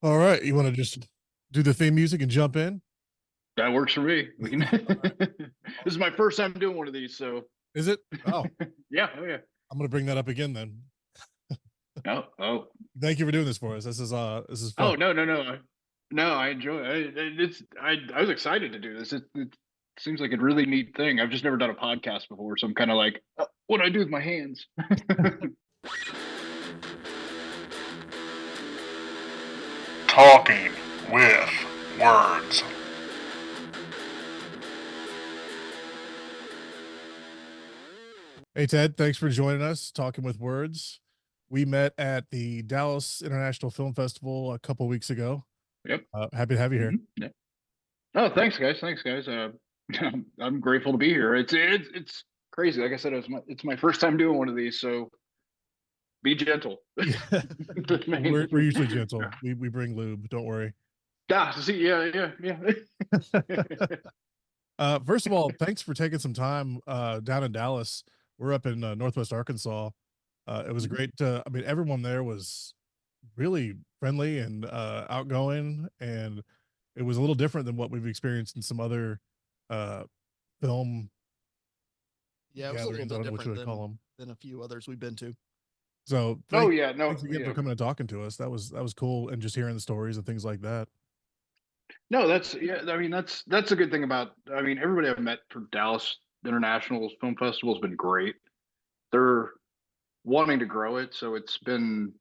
All right, you want to just do the theme music and jump in? That works for me. We can. All right. This is my first time doing one of these, so Is it? Oh, yeah. Oh yeah. I'm going to bring that up again then. Oh. Thank you for doing this for us. This is fun. Oh no no no. No, I enjoy it. I was excited to do this. It seems like a really neat thing. I've just never done a podcast before, so I'm kind of like, what do I do with my hands? Talking with words. Hey Ted, thanks for joining us. Talking with words. We met at the Dallas International Film Festival a couple weeks ago. Yep. Happy to have you here. Yeah. Oh, thanks guys. Thanks guys. I'm grateful to be here. It's crazy. Like I said, it's my first time doing one of these, so be gentle. Yeah. The main We're thing. usually gentle. We bring lube. Don't worry. See, yeah. First of all, thanks for taking some time down in Dallas. We're up in Northwest Arkansas. It was Mhm. great. I mean, everyone there was really friendly and outgoing, and it was a little different than what we've experienced in some other uh, film Yeah, it was a little gatherings. I bit don't know what you different would call them. than a few others we've been to. So Oh thanks, yeah, no, thanks again for yeah, coming and talking to us. That was cool, and just hearing the stories and things like that. no. That's yeah. I mean, that's a good thing about. I mean, everybody I've met from Dallas International Film Festival has been great. They're wanting to grow it, so it's been.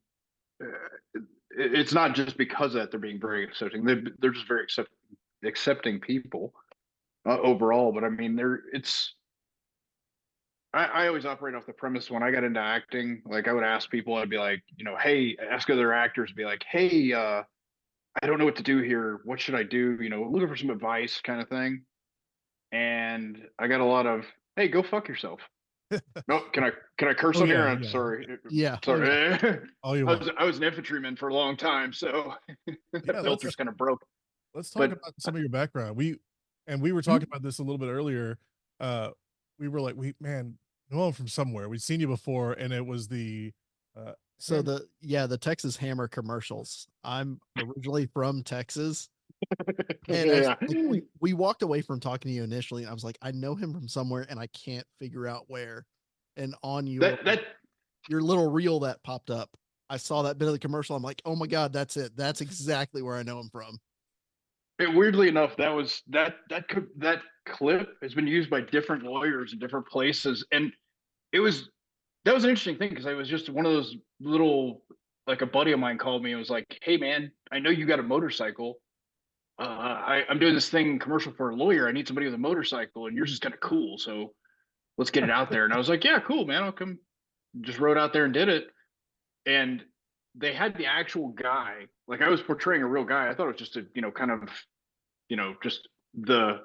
It's not just because of that they're being very accepting. They're just very accepting people overall. But I mean, it's. I always operate off the premise when I got into acting, like I would ask people, I'd be like, hey, ask other actors, be like, hey, I don't know what to do here. What should I do? Looking for some advice kind of thing. And I got a lot of, hey, go fuck yourself. No, can I curse Oh on here? yeah, I'm yeah, sorry. Yeah. Oh yeah. Sorry. all you I want. was I was an infantryman for a long time, so the Yeah, filter's kind of broke. let's talk But about some of your background. We were talking hmm, about this a little bit earlier. Uh, we were like, we man, know him from somewhere. We'd seen you before, and it was the So man. the Texas Hammer commercials. I'm originally from Texas, and yeah. we walked away from talking to you initially, and I was like, I know him from somewhere, and I can't figure out where. And on That your little reel that popped up, I saw that bit of the commercial. I'm like, oh my god, that's it. That's exactly where I know him from. weirdly enough, that clip has been used by different lawyers in different places, and it was that was an interesting thing because I was just one of those little like a buddy of mine called me and was like, "Hey man, I know you got a motorcycle. I'm doing this thing commercial for a lawyer. I need somebody with a motorcycle, and yours is kind of cool. So let's get it out there." And I was like, "Yeah, cool, man. I'll come." Just rode out there and did it. And they had the actual guy. Like I was portraying a real guy. I thought it was just a kind of just the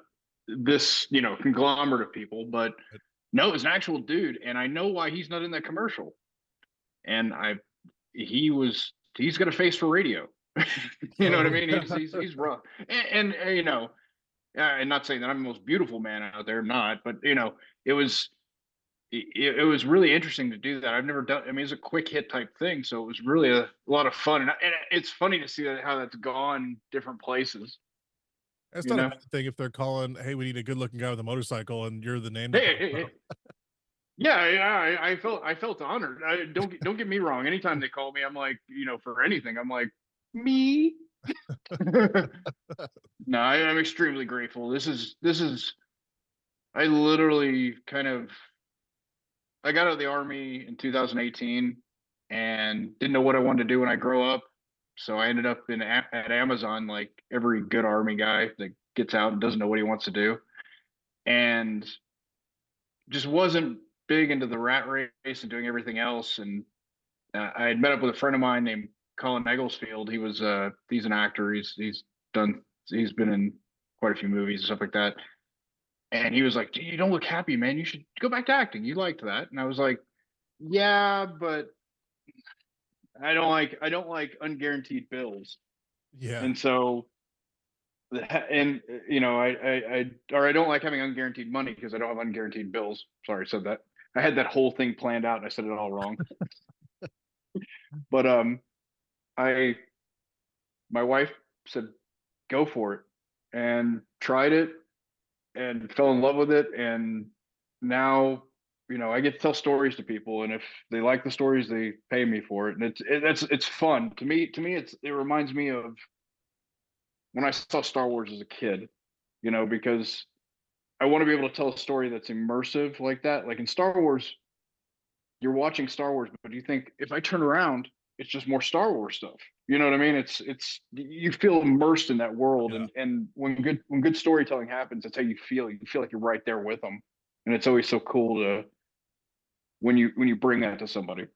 this conglomerate of people, but no, it's an actual dude, and I know why he's not in that commercial. And he's got a face for radio. You know what I Oh mean? yeah. He's rough, and and not saying that I'm the most beautiful man out there, not, but it was it was really interesting to do that. I've never done. I mean, it's a quick hit type thing, so it was really a lot of fun, and it's funny to see how that's gone different places. It's You not a know, bad thing if they're calling, "Hey, we need a good-looking guy with a motorcycle," and you're the name that hey, pops hey, up. hey. Yeah, I felt honored. Don't get me wrong. Anytime they call me, I'm like, for anything, I'm like, me. No, I'm extremely grateful. This is. I literally I got out of the army in 2018 and didn't know what I wanted to do when I grow up. So I ended up at Amazon, like every good army guy that gets out and doesn't know what he wants to do, and just wasn't big into the rat race and doing everything else. And I had met up with a friend of mine named Colin Egglesfield. He's an actor. He's been in quite a few movies and stuff like that. And he was like, "You don't look happy, man. You should go back to acting. You liked that." And I was like, "Yeah, but I don't like unguaranteed bills." Yeah. And so and I don't like having unguaranteed money because I don't have unguaranteed bills. Sorry, I said that. I had that whole thing planned out and I said it all wrong. But I my wife said, "Go for it," and tried it and fell in love with it. And now, I get to tell stories to people, and if they like the stories, they pay me for it, and it's fun to me. It reminds me of when I saw Star Wars as a kid, because I want to be able to tell a story that's immersive like that. Like in Star Wars, you're watching Star Wars, but you think if I turn around, it's just more Star Wars stuff. You know what I mean? It's you feel immersed in that world, Yeah. and when good storytelling happens, that's how you feel. You feel like you're right there with them, and it's always so cool to when you bring that to somebody.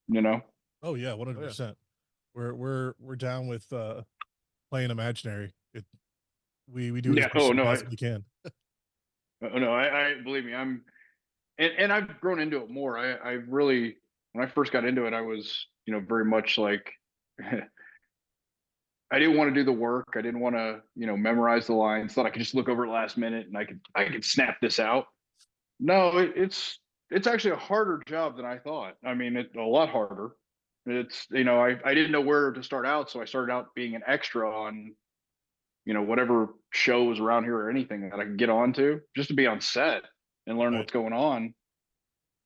You know? Oh yeah, 100%. We're down with playing imaginary. We do it as Yeah. much as Oh we no, possibly can. I believe me. And I've grown into it more. I really, when I first got into it, I was very much like. I didn't want to do the work. I didn't want to, memorize the lines. Thought I could just look over it last minute and I could snap this out. No, it's actually a harder job than I thought. I mean, it's a lot harder. It's I didn't know where to start out, so I started out being an extra on whatever shows around here or anything that I could get onto just to be on set and learn Right. what's going on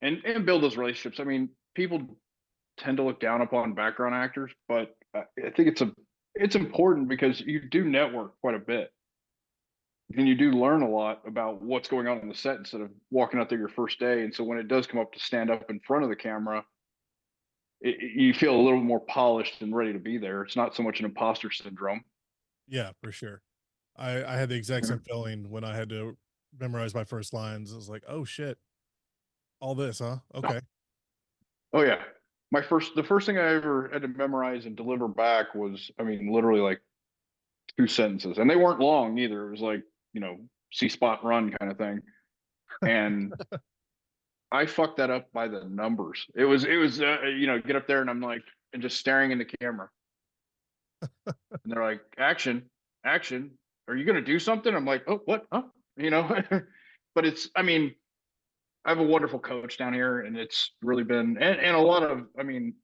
and build those relationships. I mean, people tend to look down upon background actors, but I think it's important because you do network quite a bit, and you do learn a lot about what's going on the set instead of walking out there your first day. And so when it does come up to stand up in front of the camera, you feel a little more polished and ready to be there. It's not so much an imposter syndrome. Yeah, for sure. I had the exact Mhm. same feeling when I had to memorize my first lines. I was like, "Oh shit, all this, huh? Okay." Oh yeah, the first thing I ever had to memorize and deliver back was, I mean, literally like two sentences, and they weren't long either. It was like see spot run kind of thing, and I fucked that up by the numbers. It was get up there and I'm like and just staring in the camera, and they're like action, action. Are you gonna do something? I'm like, oh what? Huh? You know, but it's I mean I have a wonderful coach down here, and it's really been and a lot of I mean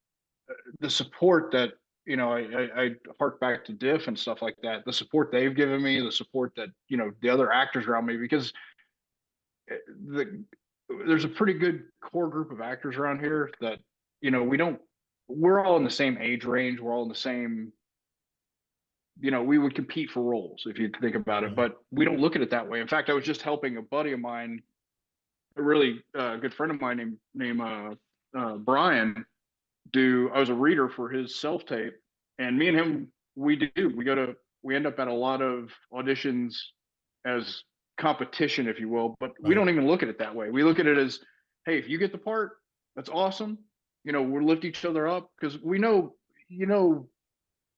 the support that I hark back to Diff and stuff like that. The support they've given me, the support that the other actors around me, because the there's a pretty good core group of actors around here that we don't. We're all in the same age range. We're all in the same. We would compete for roles if you think about it, Right. but we don't look at it that way. In fact, I was just helping a buddy of mine, a really good friend of mine named Brian, do I was a reader for his self tape, and me and him we end up at a lot of auditions as competition, if you will, but we Right. don't even look at it that way. We look at it as, hey, if you get the part, that's awesome. We'll lift each other up because we know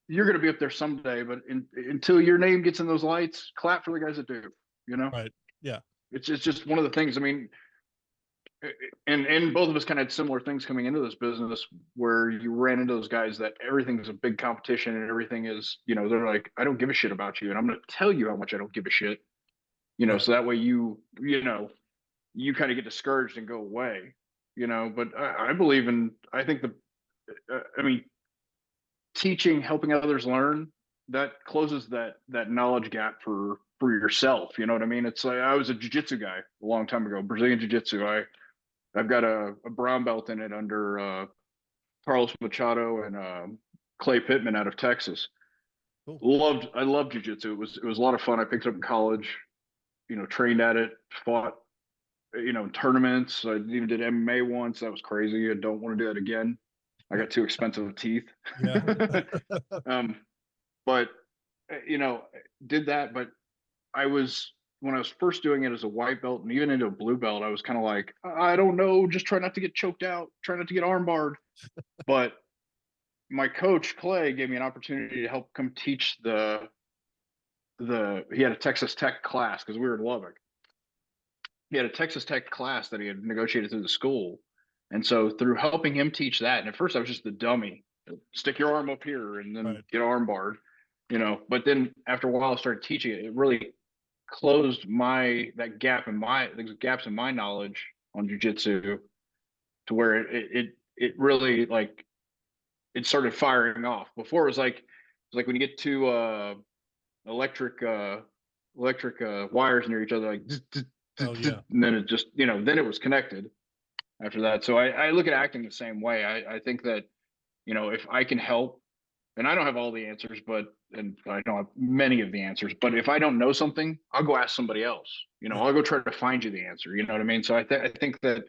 you're going to be up there someday, but until your name gets in those lights, clap for the guys that do. You know, Right. Yeah. it's just one of the things. I mean, and both of us kind of had similar things coming into this business where you ran into those guys that everything's a big competition and everything is, they're like, I don't give a shit about you, and I'm going to tell you how much I don't give a shit, Right. so that way you kind of get discouraged and go away, but I believe in, I think I mean, teaching, helping others learn, that closes that knowledge gap for yourself. You know what I mean? It's like I was a jiu-jitsu guy a long time ago, Brazilian jiu-jitsu. I've got a brown belt in it under Carlos Machado and Clay Pittman out of Texas. Cool. I loved jiu-jitsu. It was a lot of fun. I picked it up in college, trained at it, fought, in tournaments. I even did MMA once. That was crazy. I don't want to do that again. I got too expensive teeth. Yeah. um, but you know, did that. But I was when I was first doing it as a white belt and even into a blue belt, I was kind of like, I don't know, just try not to get choked out, try not to get armbarred. But my coach Clay gave me an opportunity to help come teach the he had a Texas Tech class because we were in Lubbock. He had a Texas Tech class that he had negotiated through the school. And so through helping him teach that, and at first I was just the dummy, stick your arm up here and then Right. get arm barred, but then after a while I started teaching it. It really closed that gap in the gaps in my knowledge on jujitsu to where it really like it started firing off. Before it was like It's like when you get two electric wires near each other, like Oh yeah. and then it just, then it was connected after that. So I look at acting the same way. I think that, if I can help, and I don't have all the answers, and I don't have many of the answers, but if I don't know something, I'll go ask somebody else. Yeah. I'll go try to find you the answer. You know what I mean? So I think that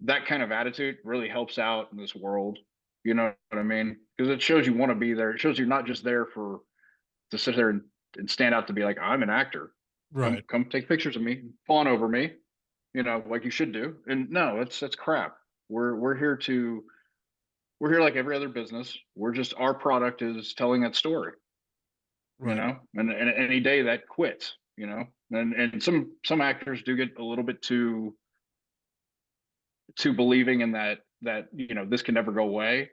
that kind of attitude really helps out in this world. You know what I mean? Because it shows you want to be there. It shows you're not just there to sit there and stand out to be like, I'm an actor. Right. Come take pictures of me, fawn over me, like you should do. And no, that's crap. We're here like every other business. Our product is telling that story, Right. and any day that quits, and some actors do get a little bit too believing in that this can never go away.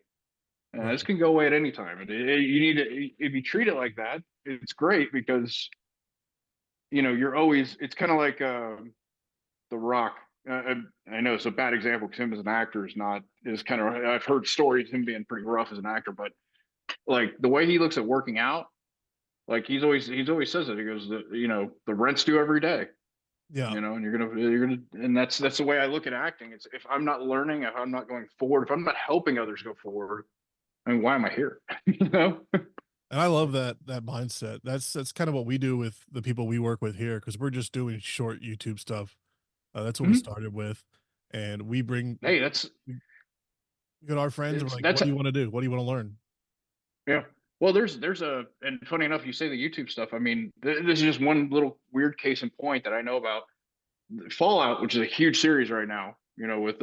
Right. This can go away at any time. And you need to, if you treat it like that, it's great because you're always. It's kind of like The Rock. I know it's a bad example because him as an actor is kind of. I've heard stories of him being pretty rough as an actor, but like the way he looks at working out, like he's always says it. He goes, the rent's due every day. Yeah. And and that's the way I look at acting. It's if I'm not learning, if I'm not going forward, if I'm not helping others go forward, I mean, why am I here? And I love that mindset. That's kind of what we do with the people we work with here because we're just doing short YouTube stuff. That's what we Mhm. started with, and we bring Hey, we get our friends. And we're like, that's "What do you want to do? What do you want to learn?" yeah. Well, and funny enough, you say the YouTube stuff. I mean, this is just one little weird case in point that I know about. Fallout, which is a huge series right now, with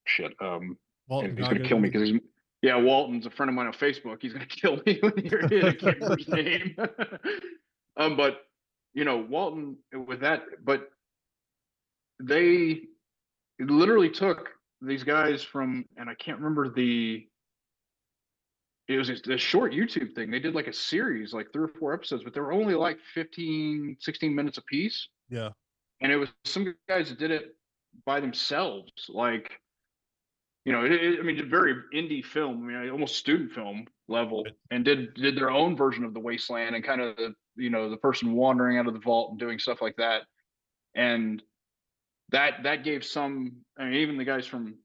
shit. Walton He's gonna kill me Goggins. because Walton's a friend of mine on Facebook. He's gonna kill me when you hear it. I can't remember his name. But Walton with that, but they literally took these guys from, and I can't remember it was a short YouTube thing. They did like a series, like 3 or 4 episodes, but they were only like 15, 16 minutes a piece. Yeah. And it was some guys that did it by themselves. Like, I mean, did very indie film, I mean, almost student film level, Right. and did their own version of the Wasteland and kind of the person wandering out of the vault and doing stuff like that. And that gave some, I mean, even the guys from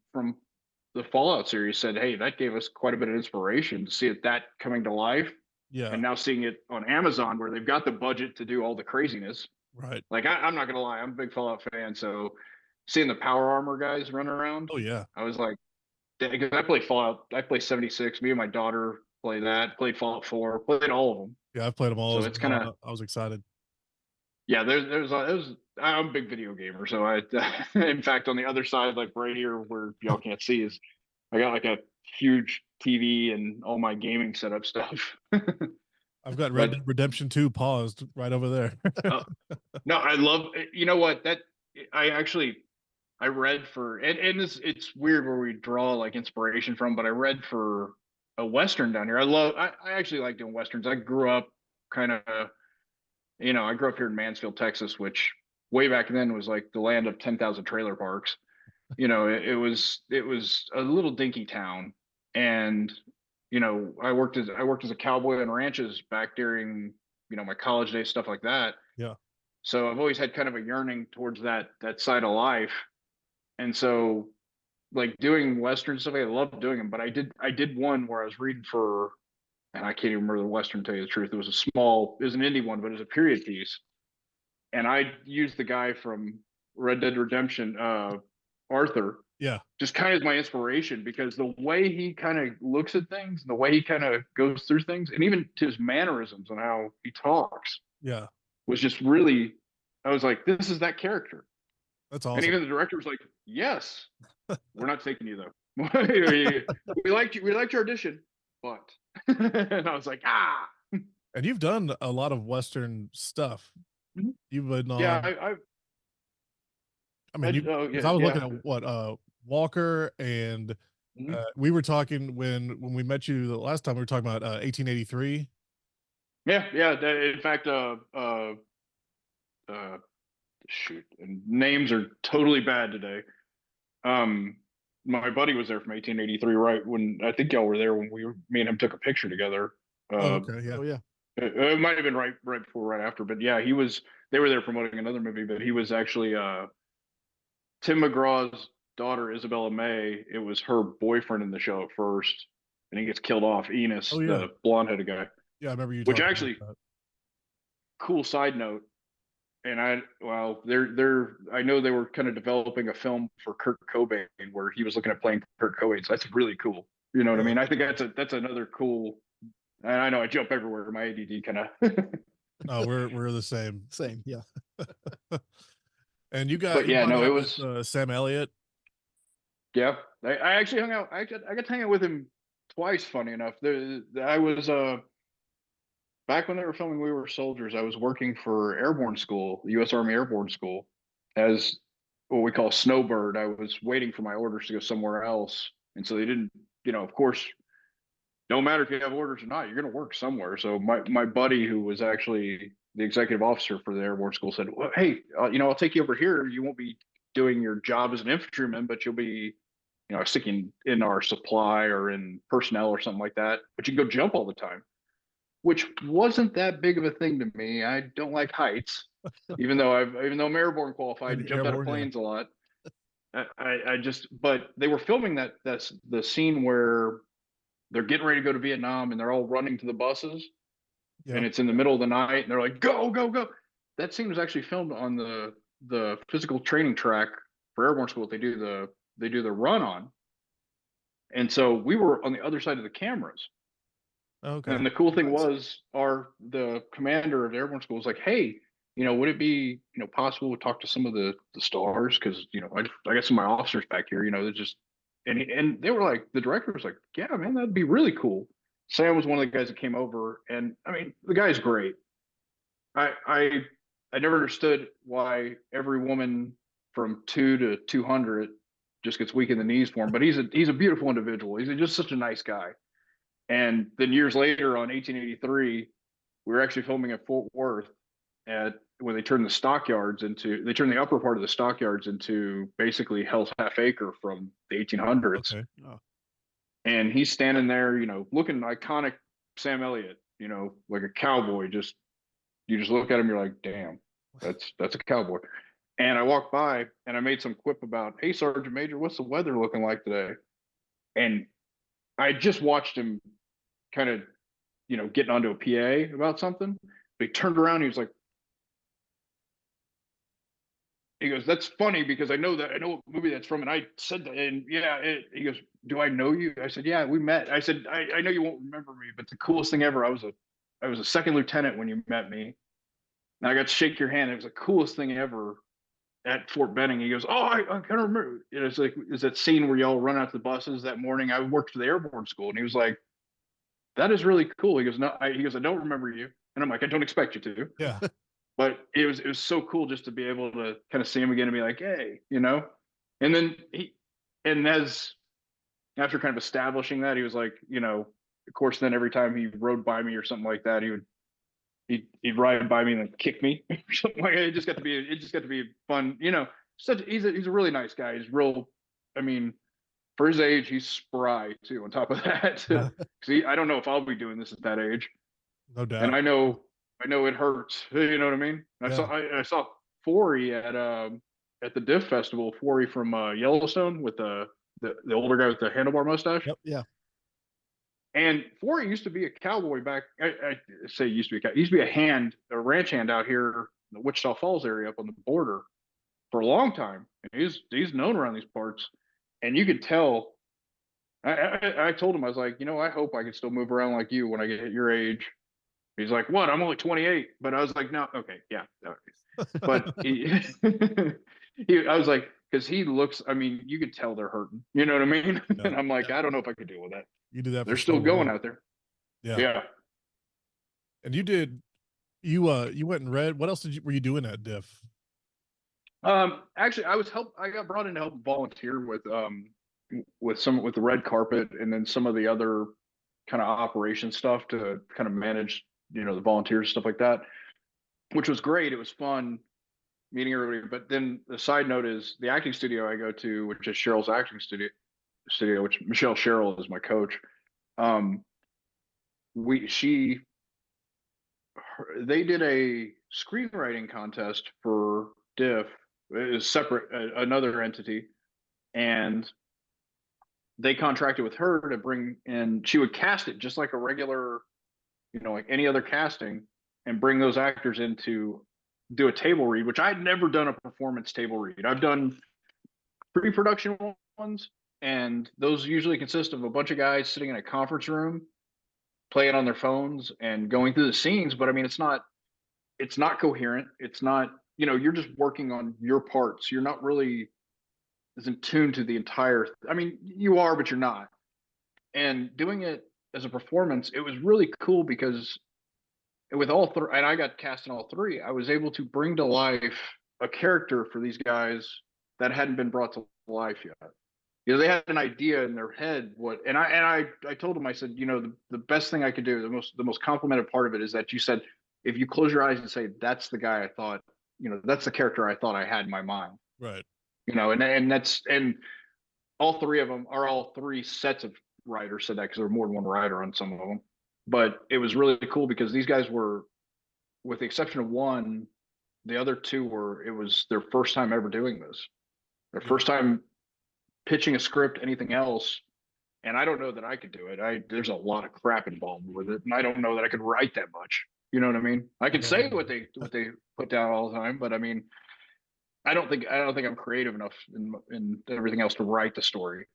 the Fallout series said, hey, that gave us quite a bit of inspiration to see that coming to life. Yeah. And now seeing it on Amazon where they've got the budget to do all the craziness. Right. Like I'm not gonna lie, I'm a big Fallout fan, so seeing the power armor guys run around, Oh yeah. I was like, because I play Fallout, I play 76. Me and my daughter play that, played Fallout 4, played all of them. Yeah. I've played them all So as it's kind of, well. I was excited. yeah, I'm a big video gamer. So in fact, on the other side, like right here where y'all can't see, is I got like a huge TV and all my gaming setup stuff. I've got Red But Dead Redemption 2 paused right over there. uh, no, I love, you know what, I actually, I read for, and it's weird where we draw like inspiration from, but I read for a Western down here. I actually like doing Westerns. I grew up kind of, I grew up here in Mansfield, Texas, which way back then was like the land of 10,000 trailer parks. It was a little dinky town. And, I worked as a cowboy on ranches back during, my college days, stuff like that. Yeah. So I've always had kind of a yearning towards that side of life. And so like doing Western stuff, I love doing them, but I did one where I was reading for, and I can't even remember the Western, to tell you the truth. It was an indie one, but it was a period piece. And I used the guy from Red Dead Redemption, Arthur, Yeah. just kind of as my inspiration because the way he kind of looks at things and the way he kind of goes through things and even his mannerisms and how he talks Yeah. was just really, I was like, this is that character. That's And awesome. even the director was like, yes, we're not taking you though. we liked you. We liked your audition, but and I was like, ah. And you've done a lot of Western stuff. Mhm. You've been on. Yeah, I mean, oh 'cause yeah, I was looking yeah. at what Walker and Mhm. we were talking when we met you the last time. We were talking about 1883. Yeah, yeah. In fact, shoot, and names are totally bad today. Um, my buddy was there from 1883, right when I think y'all were there when me and him took a picture together. Oh, okay, yeah. Oh yeah. It might have been right before, right after, but yeah, he was. They were there promoting another movie, but he was actually Tim McGraw's daughter, Isabella May. It was her boyfriend in the show at first, and he gets killed off. Enos, Oh, yeah. the blonde-headed guy. Yeah, I remember you Which talking actually, about cool side note. And I know they were kind of developing a film for Kurt Cobain where he was looking at playing Kurt Cobain. So that's really cool. You know what I mean? I think that's another cool. And I know I jump everywhere. My ADD kind of. Oh, we're the same. Same. Yeah. And you But you yeah, hung no, it out was. with Sam Elliott. Yeah, I actually hung out. I got to hang out with him twice. Funny enough, I was back when they were filming We Were Soldiers. I was working for Airborne School, the U.S. Army Airborne School, as what we call snowbird. I was waiting for my orders to go somewhere else, and so they didn't. Of course, no matter if you have orders or not, you're going to work somewhere. So my buddy, who was actually the executive officer for the Airborne School, said, well, "Hey, I'll take you over here. You won't be doing your job as an infantryman, but you'll be, sticking in our supply or in personnel or something like that. But you can go jump all the time." Which wasn't that big of a thing to me. I don't like heights, even though I'm airborne qualified and jumped out of Airborne, yeah. planes a lot. But they were filming that's the scene where they're getting ready to go to Vietnam and they're all running to the buses, Yeah. and it's in the middle of the night and they're like, go, go, go. That scene was actually filmed on the physical training track for Airborne School. They do the run on, and so we were on the other side of the cameras. Okay. And the cool thing Nice. was, the commander of the Airborne School was like, "Hey, would it be possible to talk to some of the stars? Because I got some of my officers back here. They're just." And they were like, the director was like, "Yeah, man, that'd be really cool." Sam was one of the guys that came over, and I mean, the guy's great. I never understood why every woman from 2 to 200 just gets weak in the knees for him, but he's a beautiful individual. He's just such a nice guy. And then years later, on 1883, we were actually filming at Fort Worth when they turned the upper part of the stockyards into basically Hell's Half Acre from the 1800s. Okay. Oh, And he's standing there, looking iconic Sam Elliott, like a cowboy. You just look at him, you're like, damn, that's a cowboy. And I walked by and I made some quip about, "Hey, Sergeant Major, what's the weather looking like today?" And I just watched him kind of, getting onto a PA about something. But he turned around, he was like, he goes, "That's funny because I know what movie that's from." And I said that, and yeah, he goes, "Do I know you?" I said, "Yeah, we met." I said, I know you won't remember me, but the coolest thing ever, I was a second lieutenant when you met me. And I got to shake your hand. It was the coolest thing ever at Fort Benning." He goes, "Oh, I kind of remember." It's like, is that scene where y'all run out to the buses that morning? I worked for the Airborne School. And he was like, "That is really cool." He goes, "No," he goes, "I don't remember you." And I'm like, "I don't expect you to." Yeah. But it was so cool just to be able to kind of see him again and be like, "Hey," And then after kind of establishing that, he was like, of course, then every time he rode by me or something like that, he'd ride by me and then kick me or something like that. It just got to be fun, he's a really nice guy. He's real. I mean, for his age, he's spry too. On top of that, Yeah. see, I don't know if I'll be doing this at that age, No doubt. and I know it hurts. You know what I mean? Yeah. I saw Forey at the Diff Festival. Forey from Yellowstone with the older guy with the handlebar mustache. Yep. yeah. And Forey used to be a cowboy back. I say used to be he used to be a ranch hand out here in the Wichita Falls area up on the border for a long time. And he's known around these parts, and you could tell. I told him, I was like, I hope I could still move around like you when I get your age. He's like, "What? I'm only 28." But I was like, "No, okay, yeah." But I was like, because he looks. I mean, you could tell they're hurting. You know what I mean? Yeah. And I'm like, I don't know if I could deal with that. You did that They're for still so going long. out there. Yeah. Yeah. And you went and read. What else were you doing at Diff? Actually, I got brought in to help volunteer with the red carpet and then some of the other kind of operation stuff to kind of manage, the volunteers, stuff like that, which was great. It was fun meeting everybody. But then the side note is the acting studio I go to, which is Cheryl's acting studio. studio, which Michelle Sherrill is my coach. Um, we she they did a screenwriting contest for Diff. It is separate, another entity, and they contracted with her to bring in. She would cast it just like a regular, like any other casting, and bring those actors in to do a table read, which I'd never done a performance table read. I've done pre-production ones, and those usually consist of a bunch of guys sitting in a conference room playing on their phones and going through the scenes. But I mean, it's not coherent. It's not, you're just working on your parts. You're not really as in tune to the entire, I mean, you are, but you're not. And doing it as a performance, it was really cool because with all three, and I got cast in all three, I was able to bring to life a character for these guys that hadn't been brought to life yet. They had an idea in their head and I told them, I said, the best thing I could do, the most complimented part of it is that you said, if you close your eyes and say, that's the guy I thought, that's the character I thought I had in my mind. Right. And all three of them are all three sets of writers said that, because there were more than one writer on some of them. But it was really cool because these guys were, with the exception of one, the other two it was their first time ever doing this. Their first time pitching a script, anything else. And I don't know that I could do it. There's a lot of crap involved with it. And I don't know that I could write that much. You know what I mean? I can say what they put down all the time, but I mean, I don't think I'm creative enough in everything else to write the story.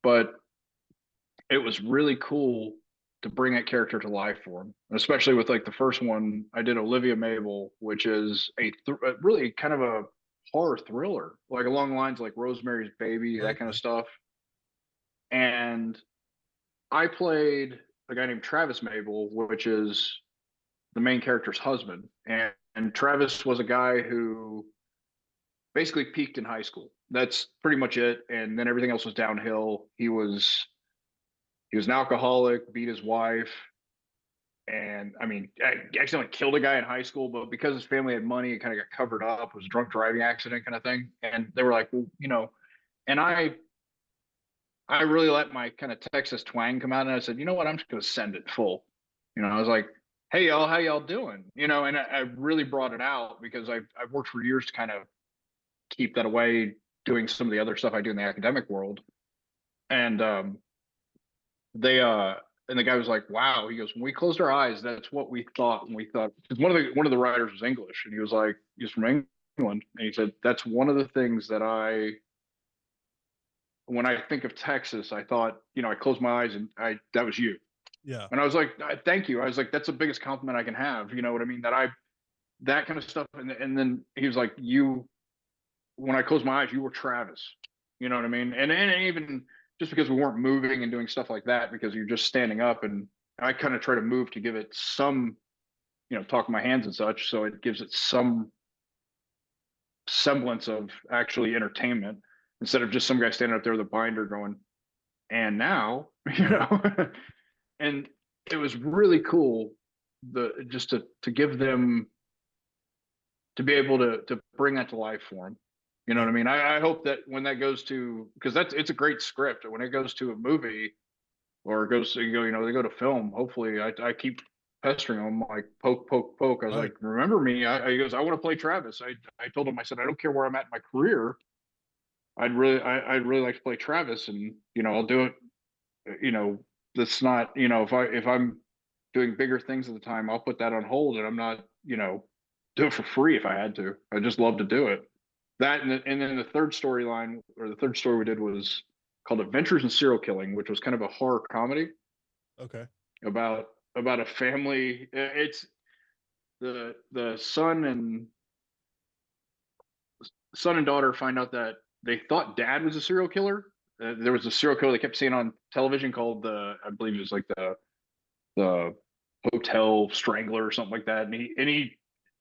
But it was really cool to bring that character to life for him, especially with like the first one I did, Olivia Mabel, which is a really kind of a horror thriller, like along the lines like Rosemary's Baby, that kind of stuff. And I played a guy named Travis Mabel, which is the main character's husband. And Travis was a guy who basically peaked in high school. That's pretty much it. And then everything else was downhill. He was an alcoholic, beat his wife, and I mean, accidentally killed a guy in high school, but because his family had money, it kind of got covered up. It was a drunk driving accident kind of thing. And they were like, well, and I really let my kind of Texas twang come out, and I said, you know what, I'm just going to send it full. I was like, hey y'all, how y'all doing? And I really brought it out because I've worked for years to kind of keep that away, doing some of the other stuff I do in the academic world. And and the guy was like, wow, he goes, when we closed our eyes, that's what we thought. And we thought, because one of the writers was English, and he was like, he's from England, and he said, that's one of the things that when I think of Texas, I thought, I closed my eyes and that was you. Yeah. And I was like, thank you. I was like, that's the biggest compliment I can have. You know what I mean? That kind of stuff. And then he was like, when I closed my eyes, you were Travis. You know what I mean? And even just because we weren't moving and doing stuff like that, because you're just standing up, and I kind of try to move to give it some, talk my hands and such. So it gives it some semblance of actually entertainment, instead of just some guy standing up there with a binder going, and now, and it was really cool just to give them, to be able to bring that to life for them. You know what I mean? I hope that when that goes to, because it's a great script, when it goes to a movie or it goes to, they go to film, hopefully I keep pestering them, like poke. I was like, remember me? He goes, I want to play Travis. I told him, I said, I don't care where I'm at in my career. I'd really like to play Travis, and I'll do it. That's not, if I'm doing bigger things at the time, I'll put that on hold, and I'm not, do it for free if I had to. I just love to do it. That and then the third storyline, or the third story we did, was called Adventures in Serial Killing, which was kind of a horror comedy. Okay. About a family. It's the son and daughter find out that they thought dad was a serial killer. There was a serial killer they kept seeing on television called I believe it was like the Hotel Strangler or something like that.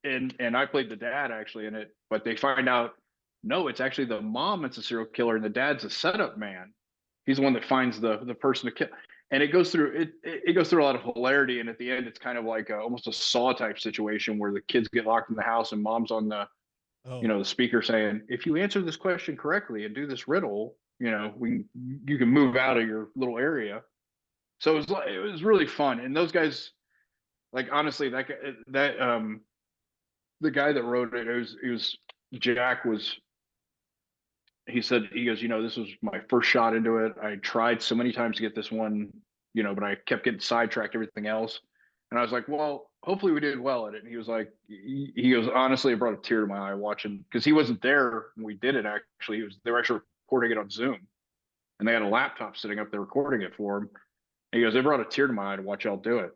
And I played the dad actually in it, but they find out, no, it's actually the mom that's a serial killer, and the dad's a setup man. He's the one that finds the person to kill. And it goes through a lot of hilarity, and at the end it's kind of like almost a Saw type situation where the kids get locked in the house and mom's on the the speaker saying, if you answer this question correctly and do this riddle, You know, you can move out of your little area. So it was really fun. And those guys, like honestly, the guy that wrote it, it was Jack was. He said, he goes, you know, this was my first shot into it. I tried so many times to get this one, you know, but I kept getting sidetracked, everything else. And I was like, well, hopefully we did well at it. And he was like, he goes, honestly, it brought a tear to my eye watching, because he wasn't there when we did it. Actually, they were actually recording it on Zoom, and they had a laptop sitting up there recording it for him. And he goes, it brought a tear to my eye to watch y'all do it.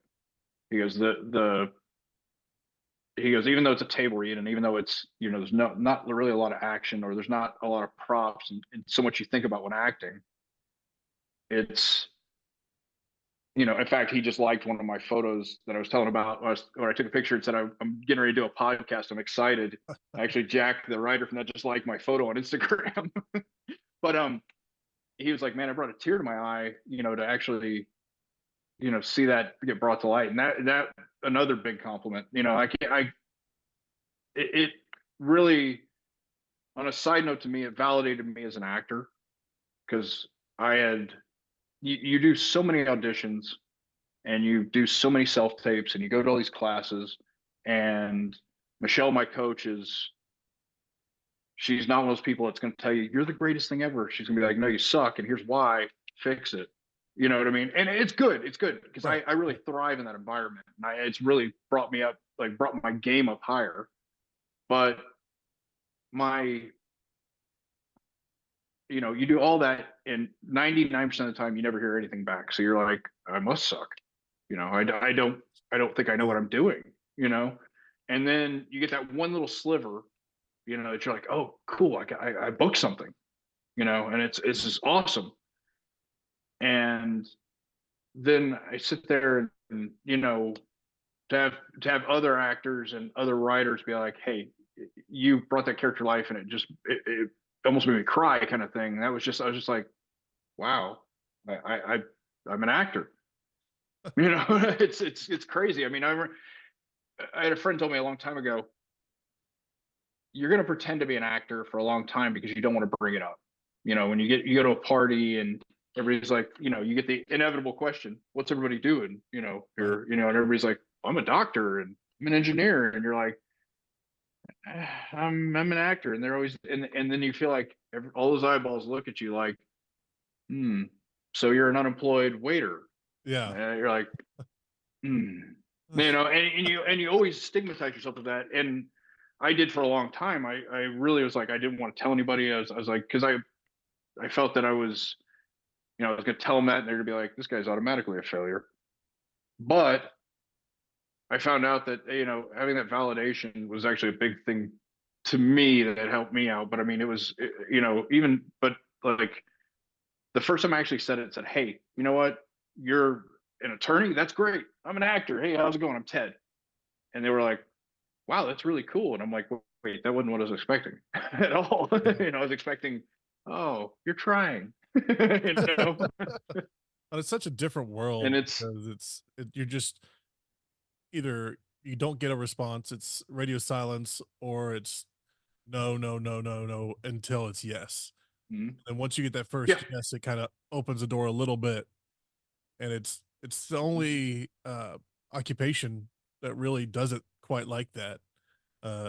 He goes, he goes, even though it's a table read, and even though it's, you know, there's not really a lot of action, or there's not a lot of props, and so much you think about when acting, it's, you know, in fact, he just liked one of my photos that I was telling about when I took a picture and said, I'm getting ready to do a podcast. I'm excited. Actually, Jack, the writer from that, just liked my photo on Instagram. But he was like, man, it brought a tear to my eye, you know, to actually, you know, see that get brought to light. And that another big compliment, you know, it really, on a side note to me, it validated me as an actor, because you do so many auditions, and you do so many self tapes, and you go to all these classes, and Michelle, my coach, she's not one of those people that's going to tell you you're the greatest thing ever. She's going to be like, no, you suck, and here's why, fix it. You know what I mean? And it's good because Right. I really thrive in that environment, and it's really brought me up, like brought my game up higher. But my, you know, you do all that, and 99% of the time you never hear anything back. So you're like, I must suck. You know, I don't think I know what I'm doing, you know? And then you get that one little sliver, you know, that you're like, oh, cool, I booked something, you know, and it's just awesome. And then I sit there and, you know, to have other actors and other writers be like, hey, you brought that character to life, and it almost made me cry, kind of thing. I was just like, wow, I'm an actor. You know, it's crazy. I mean, I had a friend told me a long time ago, you're going to pretend to be an actor for a long time because you don't want to bring it up. You know, when you go to a party and everybody's like, you know, you get the inevitable question, what's everybody doing? You know, you're, you know, and everybody's like, I'm a doctor and I'm an engineer. And you're like, I'm an actor. And they're always, and then you feel like all those eyeballs look at you like, so you're an unemployed waiter. Yeah. And you're like, you know, and you always stigmatize yourself with that. And I did for a long time. I really was like, I didn't want to tell anybody. I was like, because I felt that I was, you know, I was going to tell them that, and they're going to be like, this guy's automatically a failure. But I found out that, you know, having that validation was actually a big thing to me that helped me out. But I mean, it was, you know, but like the first time I actually said it, said, hey, you know what? You're an attorney? That's great. I'm an actor. Hey, how's it going? I'm Ted. And they were like, wow, that's really cool. And I'm like, wait, that wasn't what I was expecting at all. You know, I was expecting, oh, you're trying. You know? But it's such a different world And it's, because you're just either you don't get a response, it's radio silence, or it's no, no, no, no, no until it's yes. And once you get that first yeah. yes, it kind of opens the door a little bit. And it's the only occupation that really does it quite like that.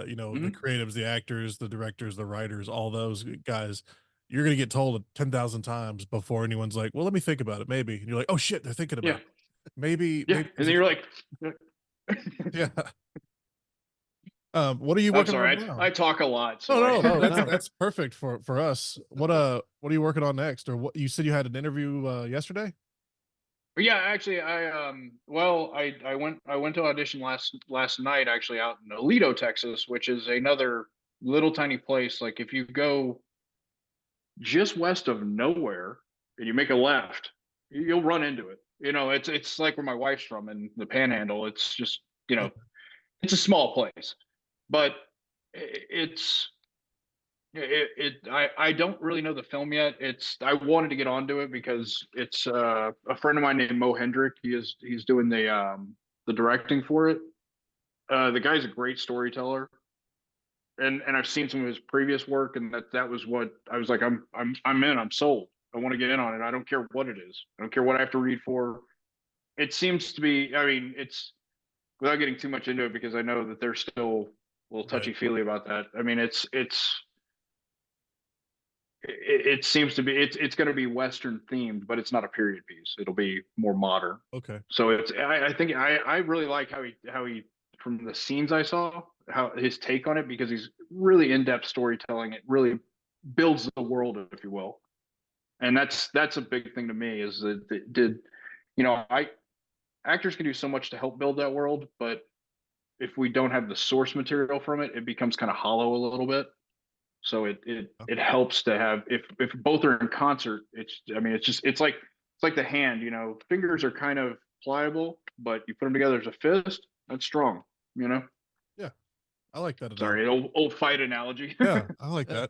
You know, the creatives, the actors, the directors, the writers, all those guys, you're gonna get told 10,000 times before anyone's like, well, let me think about it, maybe. And you're like, oh shit, they're thinking Yeah. about it. Maybe, Yeah. maybe And then you're like, yeah. What are you I'm working on sorry, now? I talk a lot. So No, no, Oh, that's no. that's perfect for us. What are you working on next? Or what you said you had an interview yesterday? But yeah, actually, I went to audition last night, actually, out in Alito, Texas, which is another little tiny place. Like if you go just west of nowhere and you make a left, you'll run into it. You know, it's like where my wife's from in the Panhandle. It's just, you know, it's a small place, but it's I don't really know the film yet. I wanted to get onto it because it's a friend of mine named Mo Hendrick. He's doing the directing for it. The guy's a great storyteller, and I've seen some of his previous work, and that was what I was like, I'm in, I'm sold. I want to get in on it. I don't care what it is. I don't care what I have to read for. It seems to be, I mean, it's without getting too much into it because I know that they're still a little touchy Right. feely about that. I mean, it seems to be it's going to be Western themed, but it's not a period piece. It'll be more modern. Okay. So I think I really like how he from the scenes I saw how his take on it, because he's really in-depth storytelling. It really builds the world, if you will, and that's a big thing to me. Is that did I actors can do so much to help build that world, but if we don't have the source material from it, it becomes kind of hollow a little bit. So it helps to have if both are in concert. I mean it's like the hand. Fingers are kind of pliable, but you put them together as a fist, that's strong. You know. Yeah. I like that Sorry, analogy. old fight analogy. Yeah, I like Yeah.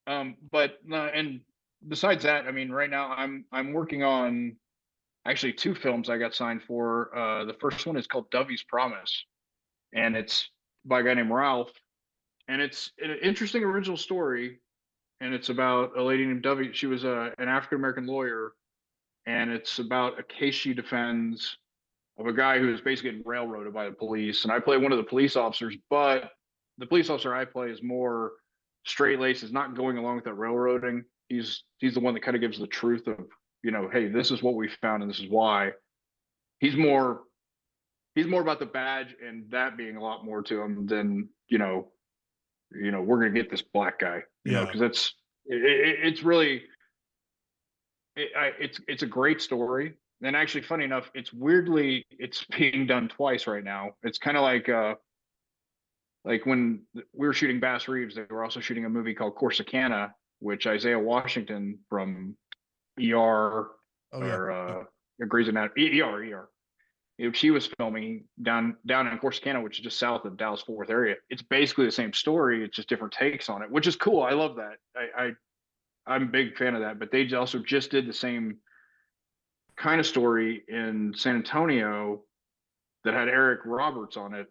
that. But and besides that, I mean, right now I'm working on actually two films I got signed for. The first one is called Dovey's Promise, and it's by a guy named Ralph, and it's an interesting original story, and it's about a lady named Dovey. She was an African American lawyer, and it's about a case she defends of a guy who is basically getting railroaded by the police. And I play one of the police officers, but the police officer I play is more straight laced, is not going along with that railroading. He's the one that kind of gives the truth of, hey, this is what we found and this is why. He's more about the badge and that being a lot more to him than we're gonna get this black guy, Yeah. because it's really it's a great story. And actually, funny enough, it's being done twice right now. It's kind of like when we were shooting Bass Reeves, they were also shooting a movie called Corsicana, which Isaiah Washington from ER Oh yeah. or Grey's Anatomy, ER. She was filming down in Corsicana, which is just south of Dallas Fort Worth area. It's basically the same story. It's just different takes on it, which is cool. I love that. I'm a big fan of that. But they also just did the same kind of story in San Antonio that had Eric Roberts on it.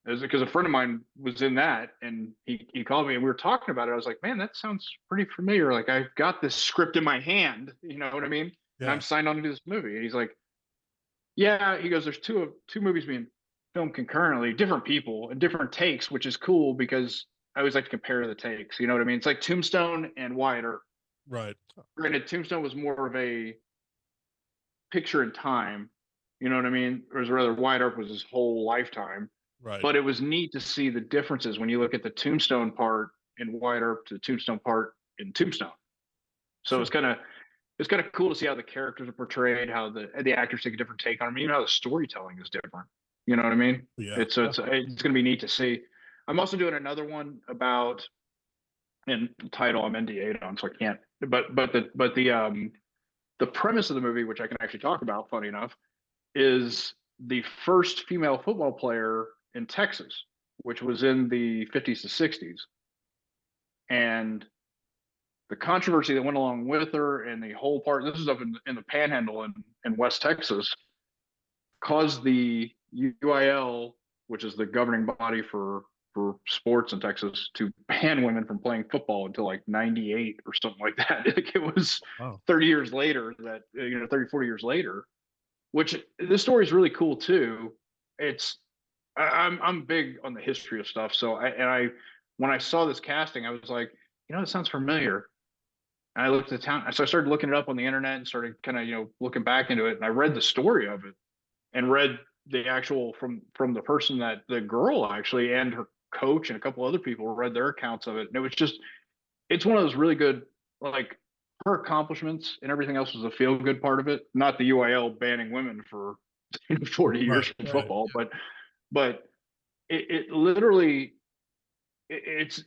It was because a friend of mine was in that, and he called me and we were talking about it. I was like, man, that sounds pretty familiar. Like, I've got this script in my hand, you know what I mean? And Yeah. I'm signed on to do this movie. And he's like, yeah, he goes, there's two movies being filmed concurrently, different people and different takes, which is cool because I always like to compare the takes. You know what I mean? It's like Tombstone and Wyatt Earp. Right. Granted, Tombstone was more of a picture in time. You know what I mean? Or rather, Wyatt Earp was his whole lifetime. Right. But it was neat to see the differences when you look at the Tombstone part in Wyatt Earp to the Tombstone part in Tombstone. So it's kind of cool to see how the characters are portrayed, how the actors take a different take on them, even how the storytelling is different. You know what I mean? Yeah. It's going to be neat to see. I'm also doing another one about, and the title I'm NDA'd on, so I can't. But the premise of the movie, which I can actually talk about, funny enough, is the first female football player in Texas, which was in the 50s to 60s, and the controversy that went along with her and the whole part. This is up in the Panhandle in West Texas, caused the UIL, which is the governing body for sports in Texas, to ban women from playing football until like 98 or something like that. Like, it was 30 years later that 30, 40 years later, which this story is really cool too. I'm big on the history of stuff. So when I saw this casting, I was like, it sounds familiar. And I looked at the town, so I started looking it up on the internet and started kind of looking back into it. And I read the story of it, and read the actual from the person, that the girl actually, and her coach and a couple other people read their accounts of it. And it was just, it's one of those really good, like, her accomplishments and everything else was a feel good part of it, not the UIL banning women for 40 years from football, but it literally, it's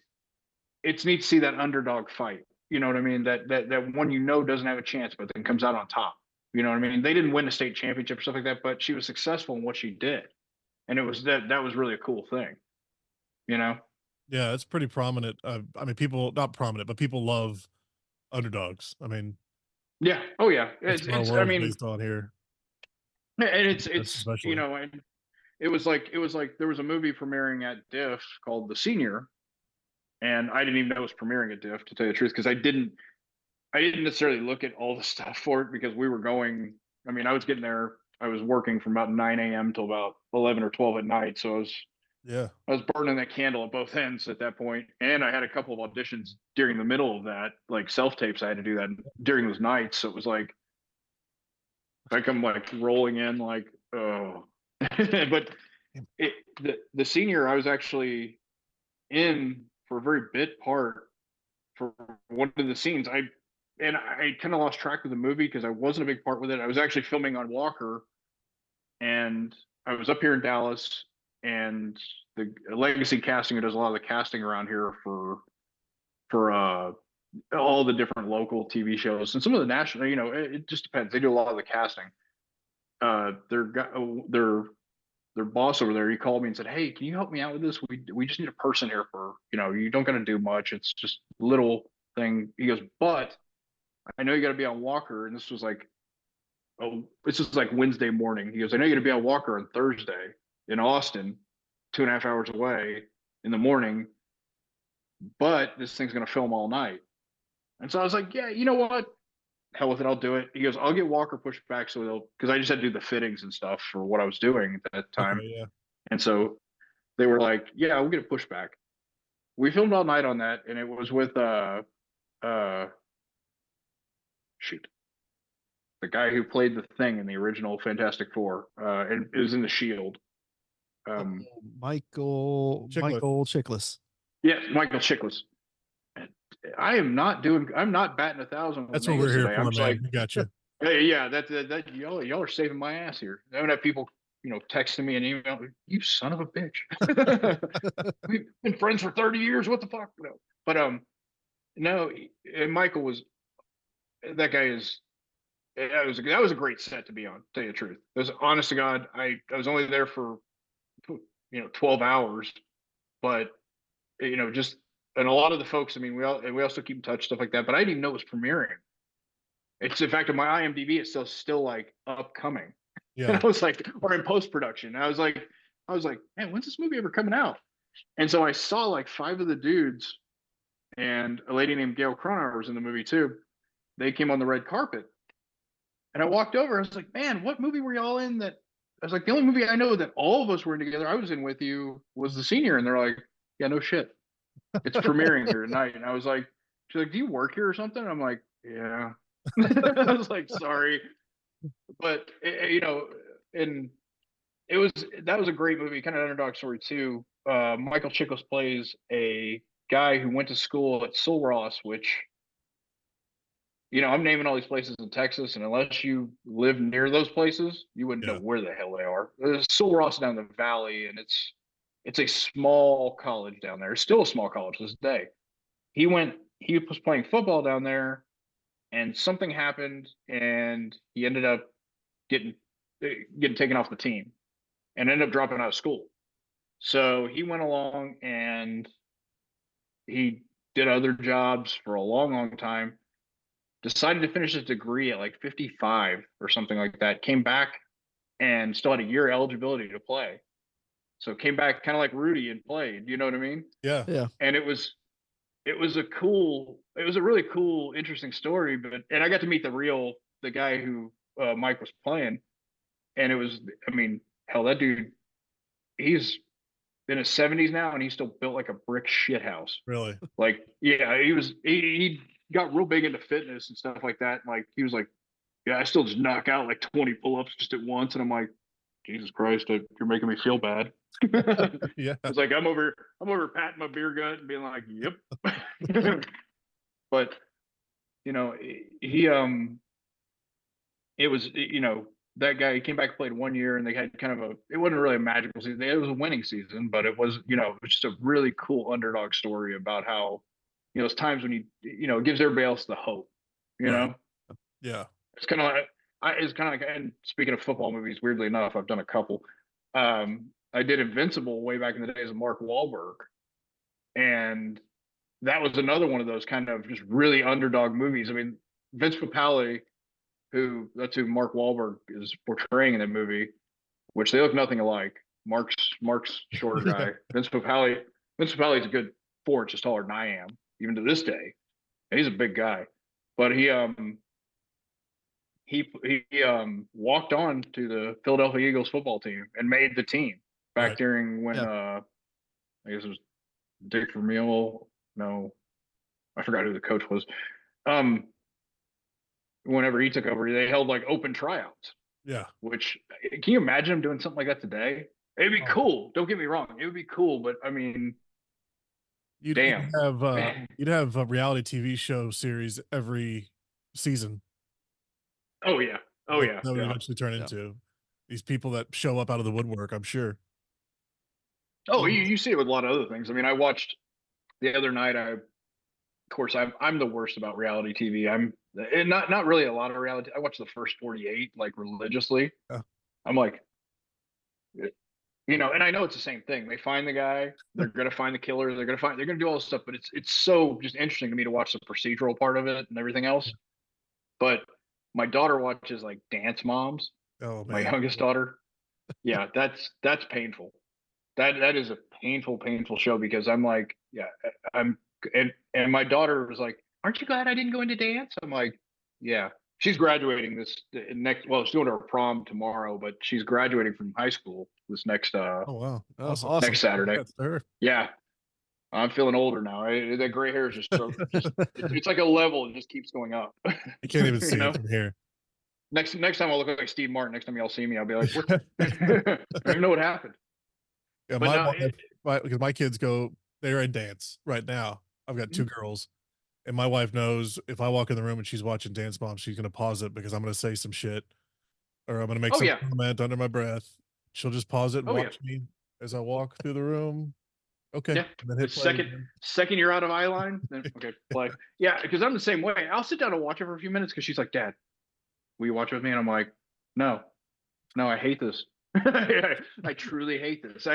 neat to see that underdog fight. You know what I mean? That one doesn't have a chance, but then comes out on top. You know what I mean? They didn't win a state championship or stuff like that, but she was successful in what she did, and it was that was really a cool thing. You know? Yeah, it's pretty prominent. I mean, people not prominent, but people love underdogs. I mean, yeah, oh yeah, that's what our I world's mean, based on here. and it's especially. and it was like there was a movie premiering at Diff called The Senior, and I didn't even know it was premiering at Diff, to tell you the truth, because I didn't necessarily look at all the stuff for it because we were going. I mean, I was getting there. I was working from about 9 a.m. till about 11 or 12 at night, so Yeah. I was burning that candle at both ends at that point, and I had a couple of auditions during the middle of that, like self tapes. I had to do that during those nights, so it was like I come like rolling in like, oh, but the senior, I was actually in for a very bit part for one of the scenes. I kind of lost track of the movie because I wasn't a big part with it. I was actually filming on Walker, and I was up here in Dallas, and the Legacy Casting, who does a lot of the casting around here for all the different local TV shows and some of the national. You know, it just depends. They do a lot of the casting. Their boss over there, he called me and said, "Hey, can you help me out with this? We just need a person here for, you know, you don't got to do much. It's just little thing." He goes, "But I know you got to be on Walker," and this was like, oh, this is like Wednesday morning. He goes, "I know you got to be on Walker on Thursday in Austin, 2.5 hours away in the morning, but this thing's gonna film all night." And so I was like, "Yeah, you know what? Hell with it, I'll do it." He goes, "I'll get Walker pushed back so they'll," because I just had to do the fittings and stuff for what I was doing at that time. Okay, yeah. And so they were like, "Yeah, we'll get it pushed back." We filmed all night on that, and it was with uh shoot, the guy who played the Thing in the original Fantastic Four, and it was in the Shield. Michael Chiklis. Yeah, Michael Chiklis. I'm not batting 1,000 with That's what we're names here today. for, I'm just man. like, We got you. hey, yeah, that y'all are saving my ass here. I don't have people, you know, texting me and email, "You son of a bitch." We've been friends for 30 years. What the fuck? No. But no, and Michael was, that guy is, that was a great set to be on, to tell you the truth. It was, honest to God, I was only there for, you know, 12 hours, but you know, just, and a lot of the folks, I mean, we also keep in touch, stuff like that, but I didn't even know it was premiering. It's, in fact, on my IMDb, it's still like upcoming. And Yeah. I was like, or in post production. I was like, man, when's this movie ever coming out? And so I saw like 5 of the dudes, and a lady named Gail Cronauer was in the movie too. They came on the red carpet, and I walked over. I was like, "Man, what movie were y'all in?" That I was like, "The only movie I know that all of us were in together, I was in with you, was The Senior." And they're like, "Yeah, no shit, it's premiering here tonight." And I was like, she's like, "Do you work here or something?" And I'm like, "Yeah." I was like, "Sorry," but you know, and it was, that was a great movie, kind of underdog story too. Michael Chiklis plays a guy who went to school at Sul Ross, which, you know, I'm naming all these places in Texas, and unless you live near those places, you wouldn't know Yeah. where the hell they are. There's Sul Ross down the valley, and it's a small college down there. It's still a small college to this day. He was playing football down there, and something happened, and he ended up getting getting taken off the team and ended up dropping out of school. So he went along and he did other jobs for a long, long time. Decided to finish his degree at like 55 or something like that. Came back and still had a year eligibility to play. So came back kind of like Rudy and played. You know what I mean? Yeah. Yeah. And it was a really cool, interesting story. But, and I got to meet the guy who Mike was playing, and it was, I mean, hell, that dude, he's in his 70s now, and he's still built like a brick shit house. Really. Like, yeah, he got real big into fitness and stuff like that. And like, he was like, "Yeah, I still just knock out like 20 pull-ups just at once." And I'm like, "Jesus Christ, you're making me feel bad." Yeah. It's like I'm over patting my beer gut and being like, "Yep." But you know, it was, you know, that guy, he came back and played 1 year, and they had kind of it wasn't really a magical season. It was a winning season, but it was, you know, it was just a really cool underdog story about how, you know, it's times when you know, it gives everybody else the hope, you Right. know. Yeah. It's kind of like, it's kind of like, and speaking of football movies, weirdly enough, I've done a couple. I did Invincible way back in the days of Mark Wahlberg, and that was another one of those kind of just really underdog movies. I mean, Vince Papale, that's who Mark Wahlberg is portraying in that movie, which they look nothing alike. Mark's shorter Yeah. guy. Vince Papale is a good 4 inches taller than I am, even to this day. And he's a big guy. But he walked on to the Philadelphia Eagles football team and made the team back Right. during when Yeah. I guess it was Dick Vermeil. No, I forgot who the coach was. Whenever he took over, they held like open tryouts. Yeah. Which can you imagine him doing something like that today? It'd be Oh. cool. Don't get me wrong. It would be cool, but I mean, You'd damn. you'd have a reality TV show series every season. Oh yeah. Oh that yeah. that would Yeah. eventually turn Yeah. into these people that show up out of the woodwork, I'm sure. Oh, you see it with a lot of other things. I mean, I watched the other night. Of course, I'm the worst about reality TV. I'm and not really a lot of reality. I watch the first 48 like religiously. Yeah. I'm like, and I know it's the same thing. They find the guy, they're gonna find the killer, they're gonna do all this stuff, but it's so just interesting to me to watch the procedural part of it and everything else. But my daughter watches like Dance Moms, Oh my man. youngest daughter. Yeah, that's painful. That is a painful show because I'm like, yeah, I'm and my daughter was like, "Aren't you glad I didn't go into dance?" I'm like, "Yeah." She's graduating this next. Well, she's doing her prom tomorrow, but she's graduating from high school this next Oh wow. Oh, Awesome. awesome. next Saturday. Congrats to her. Yeah, I'm feeling older now. That gray hair is just it's like a level. It just keeps going up. You can't even see know? it from here. Next time I'll look like Steve Martin. Next time y'all see me, I'll be like, "What?" I don't even know what happened. Yeah, But my no, wife, because my kids they're in dance right now. I've got 2 girls, and my wife knows if I walk in the room and she's watching Dance Mom, she's gonna pause it because I'm gonna say some shit or I'm gonna make oh some yeah, comment under my breath. She'll just pause it and oh yeah, watch me as I walk through the room. Okay, yeah. and then The hit play second again. second you're out of eye line, then okay, play. Yeah, because I'm the same way. I'll sit down and watch it for a few minutes because she's like, "Dad, will you watch it with me?" And I'm like, "No, no, I hate this. I truly hate this.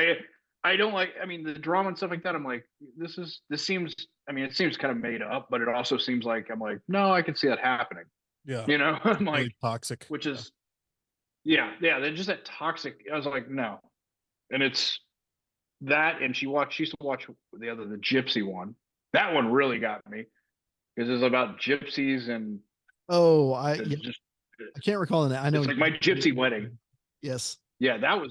I don't like. I mean, the drama and stuff like that. I'm like, this seems. I mean, it seems kind of made up, but it also seems like I'm like, no, I can see that happening. Yeah, I'm like, really toxic. which is, yeah. They're just that toxic. I was like, no, and it's that. And she used to watch the gypsy one. That one really got me because it's about gypsies and Oh, it's just I can't recall the name. I know it's like my gypsy wedding. Yes. Yeah, that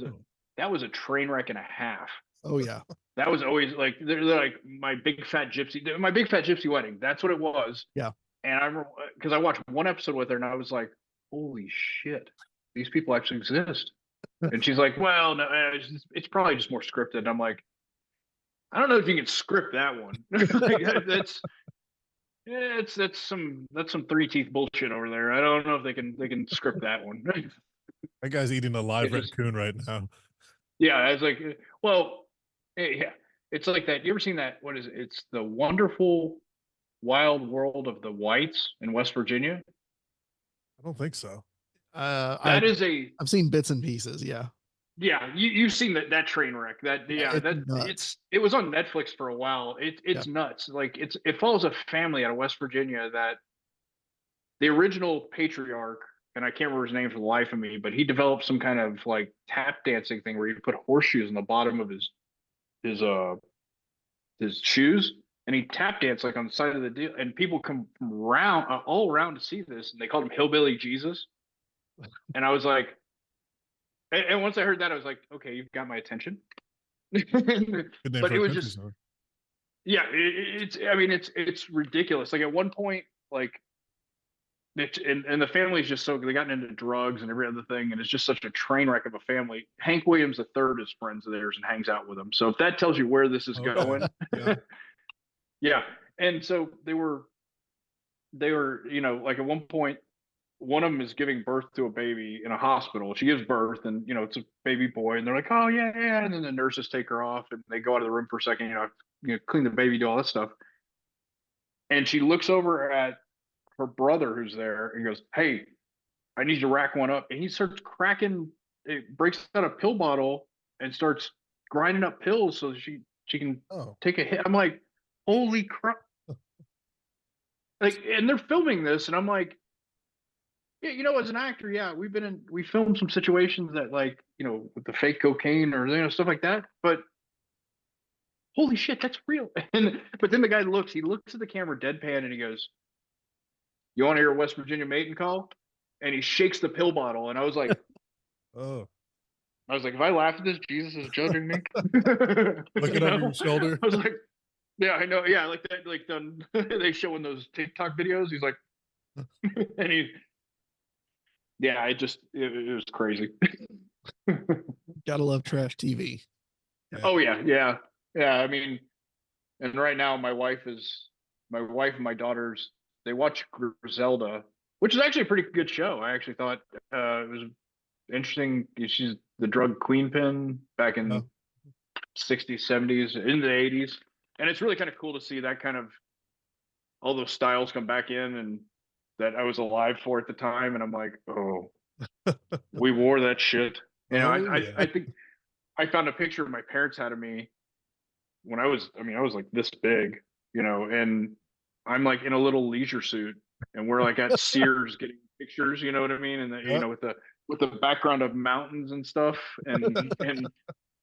was a train wreck and a half. Oh yeah. That was always like they're like my big fat gypsy wedding. That's what it was. Yeah. And I remember because I watched one episode with her and I was like, holy shit, these people actually exist. And she's like, well, no, it's probably just more scripted. And I'm like, I don't know if you can script that one. Like, that's some 3 teeth bullshit over there. I don't know if they can script that one. That guy's eating a live It just- raccoon right now. Yeah, I was like, well, yeah, it's like that. You ever seen that? What is it? It's the Wonderful Wild World of the Whites in West Virginia. I don't think so. That is a I've seen bits and pieces. Yeah. yeah. You've seen that train wreck. It's nuts. It was on Netflix for a while. It's nuts. Like it follows a family out of West Virginia that the original patriarch, and I can't remember his name for the life of me, but he developed some kind of like tap dancing thing where he put horseshoes in the bottom of his shoes, and he tap danced like on the side of the deal, and people come from around all around to see this, and they called him Hillbilly Jesus. And I was like, and once I heard that, I was like, okay, you've got my attention. Good name But for it a was country just song. yeah, it's ridiculous. Like at one point, like and the family's just so they gotten into drugs and every other thing, and it's just such a train wreck of a family. Hank Williams III is friends of theirs and hangs out with them. So if that tells you where this is Okay. going, Yeah. yeah. And so they were, like at one point, one of them is giving birth to a baby in a hospital. She gives birth, and it's a baby boy, and they're like, "Oh yeah, yeah," and then the nurses take her off, and they go out of the room for a second, clean the baby, do all that stuff, and she looks over at her brother who's there and goes, "Hey, I need you to rack one up," and he starts cracking. It breaks out a pill bottle and starts grinding up pills so she can Oh, take a hit. I'm like, holy crap! Like, and they're filming this, and I'm like, Yeah, as an actor, yeah, we filmed some situations that like, with the fake cocaine or stuff like that. But holy shit, that's real. And but then the guy he looks at the camera deadpan and he goes, "You want to hear a West Virginia maiden call?" And he shakes the pill bottle, and Oh, I was like, if I laugh at this, Jesus is judging me. looking over your shoulder. I was like, yeah, I know, yeah, like that, like they show in those TikTok videos. He's like, and yeah, it was crazy. Gotta love trash TV. Yeah. Oh yeah. I mean, and right now my wife and my daughters, they watch Griselda, which is actually a pretty good show. I actually thought it was interesting. She's the drug queenpin back in Oh. 60s, 70s, into the 80s. And it's really kind of cool to see that kind of all those styles come back in and that I was alive for at the time. And I'm like, oh, we wore that shit. Oh, I yeah. think I found a picture my parents had of me when I was like this big, and I'm like in a little leisure suit and we're like at Sears getting pictures, you know what I mean? And Yep. with the background of mountains and stuff. And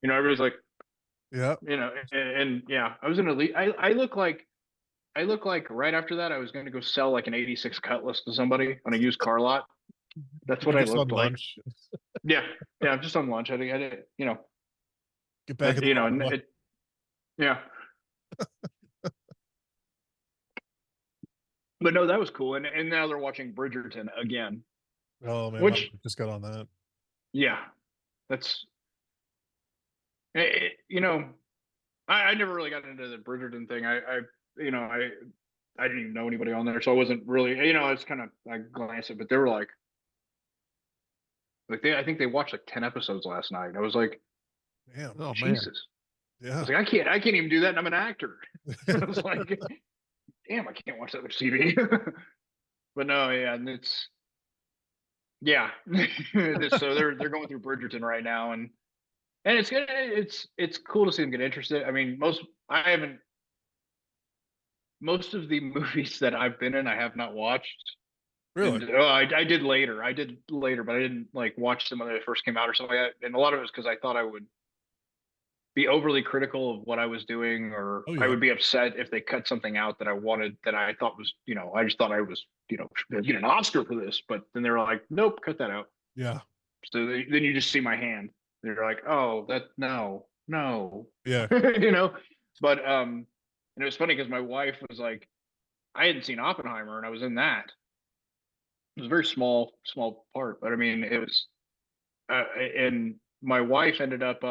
everybody's like, Yep. and yeah, I was in a I look like right after that I was going to go sell like an 86 Cutlass to somebody on a used car lot. That's what I Just on looked like. lunch. Yeah. Yeah. Just on lunch. I think I did, Get back in the and car. yeah. But no, that was cool. And now they're watching Bridgerton again. Oh man, Which, just got on that. yeah, that's, I never really got into the Bridgerton thing. I didn't even know anybody on there. So I wasn't really, it's kind of, I glanced at, but they were like I think they watched like 10 episodes last night. I was like, Damn. Oh man. Jesus. I Yeah. was like, I can't even do that. And I'm an actor. I was like, damn, I can't watch that much TV. But no, yeah, and yeah. So they're going through Bridgerton right now, and it's good. It's cool to see them get interested. I mean, most of the movies that I've been in, I have not watched. Really? And I did later. I did later, but I didn't like watch them when they first came out or something like that. And a lot of it was because I thought I would be overly critical of what I was doing, or Oh I yeah. would be upset if they cut something out that I wanted, that I thought was, I just thought I was, get an Oscar for this. But then they were like, nope, cut that out. Yeah. So then you just see my hand. They're like, oh, no. Yeah. But and it was funny because my wife was like, I hadn't seen Oppenheimer and I was in that. It was a very small part, but I mean, it was, and my wife ended up,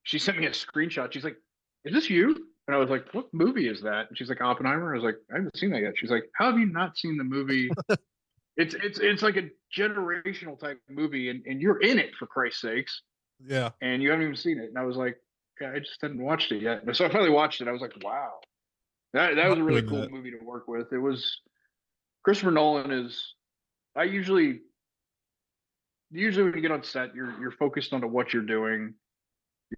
she sent me a screenshot. She's like, is this you? And I was like, what movie is that? And she's like, Oppenheimer. I was like, I haven't seen that yet. She's like, how have you not seen the movie? It's like a generational type movie, and you're in it, for Christ's sakes, Yeah. and you haven't even seen it. And I was like, yeah, I just hadn't watched it yet. So I finally watched it. I was like, wow, that was a really Doing cool that. movie to work with. It was, Christopher Nolan is, I usually when you get on set, you're focused onto what you're doing.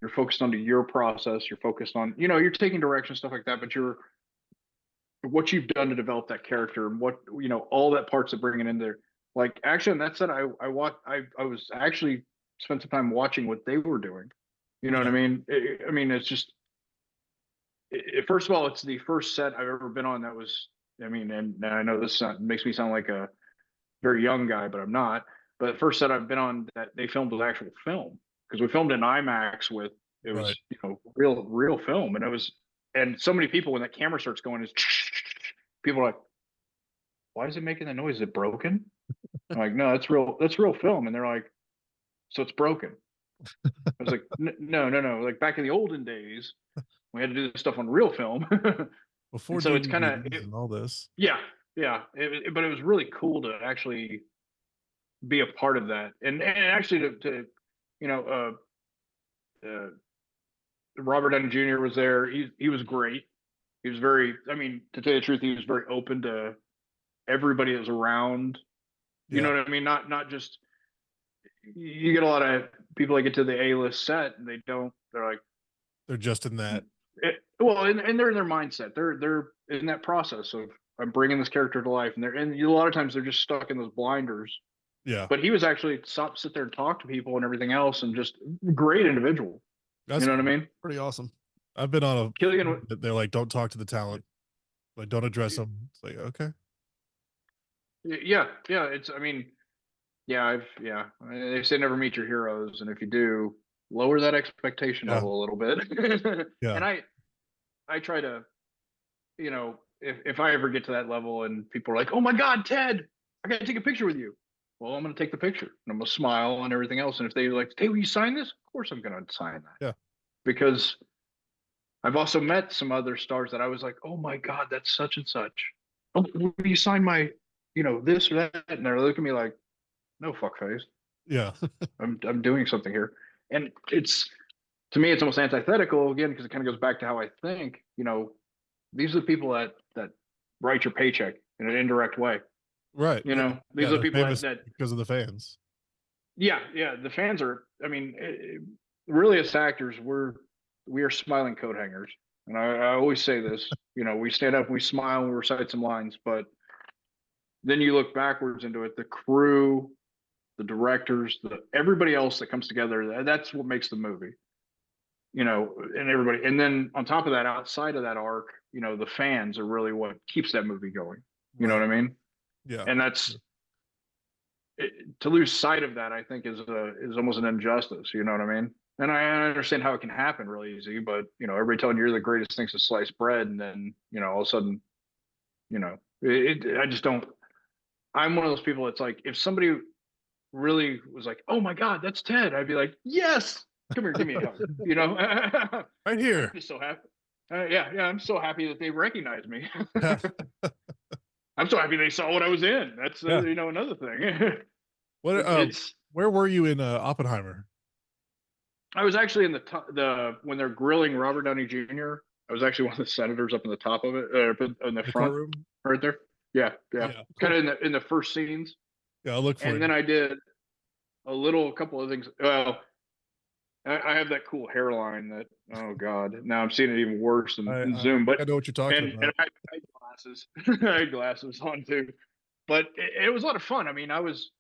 You're focused onto your process. You're focused on, you're taking direction, stuff like that. But what you've done to develop that character, and what, all that parts of bringing in there. Like, actually, on that set, I was actually spent some time watching what they were doing. You know what I mean? I mean, it's just, first of all, it's the first set I've ever been on that was, I mean, and I know this makes me sound like a very young guy, but I'm not. But the first set I've been on that they filmed with actual film, because we filmed in IMAX with, it was, Right. real film. And it was, and so many people, when that camera starts going, is people are like, why is it making that noise? Is it broken? I'm like, no, that's real film. And they're like, so it's broken. I was like, no. Like back in the olden days, we had to do this stuff on real film. Before So it's kind of, DVDs and all this. yeah. But it was really cool to actually be a part of that, and actually to Robert Downey Jr. was there. He was great. He was very, I mean, to tell you the truth, he was very open to everybody that was around. You know what I mean? Not just, you get a lot of people that get to the A-list set and they're like, They're just in that. well, and they're in their mindset. They're in that process of I'm bringing this character to life, and a lot of times they're just stuck in those blinders. Yeah. But he was actually sit there and talk to people and everything else, and just great individual. That's You know what I mean? Pretty awesome. I've been on Killian, they're like, don't talk to the talent. Like, don't address them. It's like, okay. yeah, it's, I mean, they say never meet your heroes, and if you do, lower that expectation Yeah. level a little bit. Yeah. And I try to, you know, if I ever get to that level and people are like, oh my God, Ted, I got to take a picture with you. Well, I'm going to take the picture and I'm going to smile and everything else. And if they like, hey, will you sign this? Of course I'm going to sign that. Yeah. Because I've also met some other stars that I was like, oh my God, that's such and such. Oh, will you sign my, you know, this or that? And they're looking at me like, no, fuckface. Yeah. I'm doing something here. And it's, to me, it's almost antithetical again, because it kind of goes back to how I think. You know, these are the people that write your paycheck in an indirect way. Right. You know, these are the they're people famous that because of the fans. yeah, the fans are, I mean, really, as actors, we are smiling coat hangers. And I always say this, you know, we stand up, we smile, we recite some lines, but then you look backwards into it, the crew, the directors, everybody else that comes together, that's what makes the movie. You know, and everybody, and then on top of that, outside of that arc, you know, the fans are really what keeps that movie going. You know what I mean? Yeah. And that's to lose sight of that, I think, is almost an injustice. You know what I mean? And I understand how it can happen really easy, but you know, everybody telling you you're the greatest thing since sliced bread, and then you know, all of a sudden, you know, I just don't. I'm one of those people that's like, if somebody really was like, "Oh my God, that's Ted," I'd be like, "Yes, come here, give me a hug." You know, Right here. I'm just so happy. Yeah, I'm so happy that they recognized me. I'm so happy they saw what I was in. That's Yeah. you know, another thing. What? It's Where were you in Oppenheimer? I was actually in the when they're grilling Robert Downey Jr. I was actually one of the senators up in the top of it, in the front, courtroom? right there. Yeah. Yeah, Kind of in the first scenes, Yeah, I'll look for and it. then I did a couple of things. Well, I have that cool hairline that, oh God, now I'm seeing it even worse in Zoom. But I know what you're talking and about. I had glasses. I had glasses on too. But it was a lot of fun. I mean, I was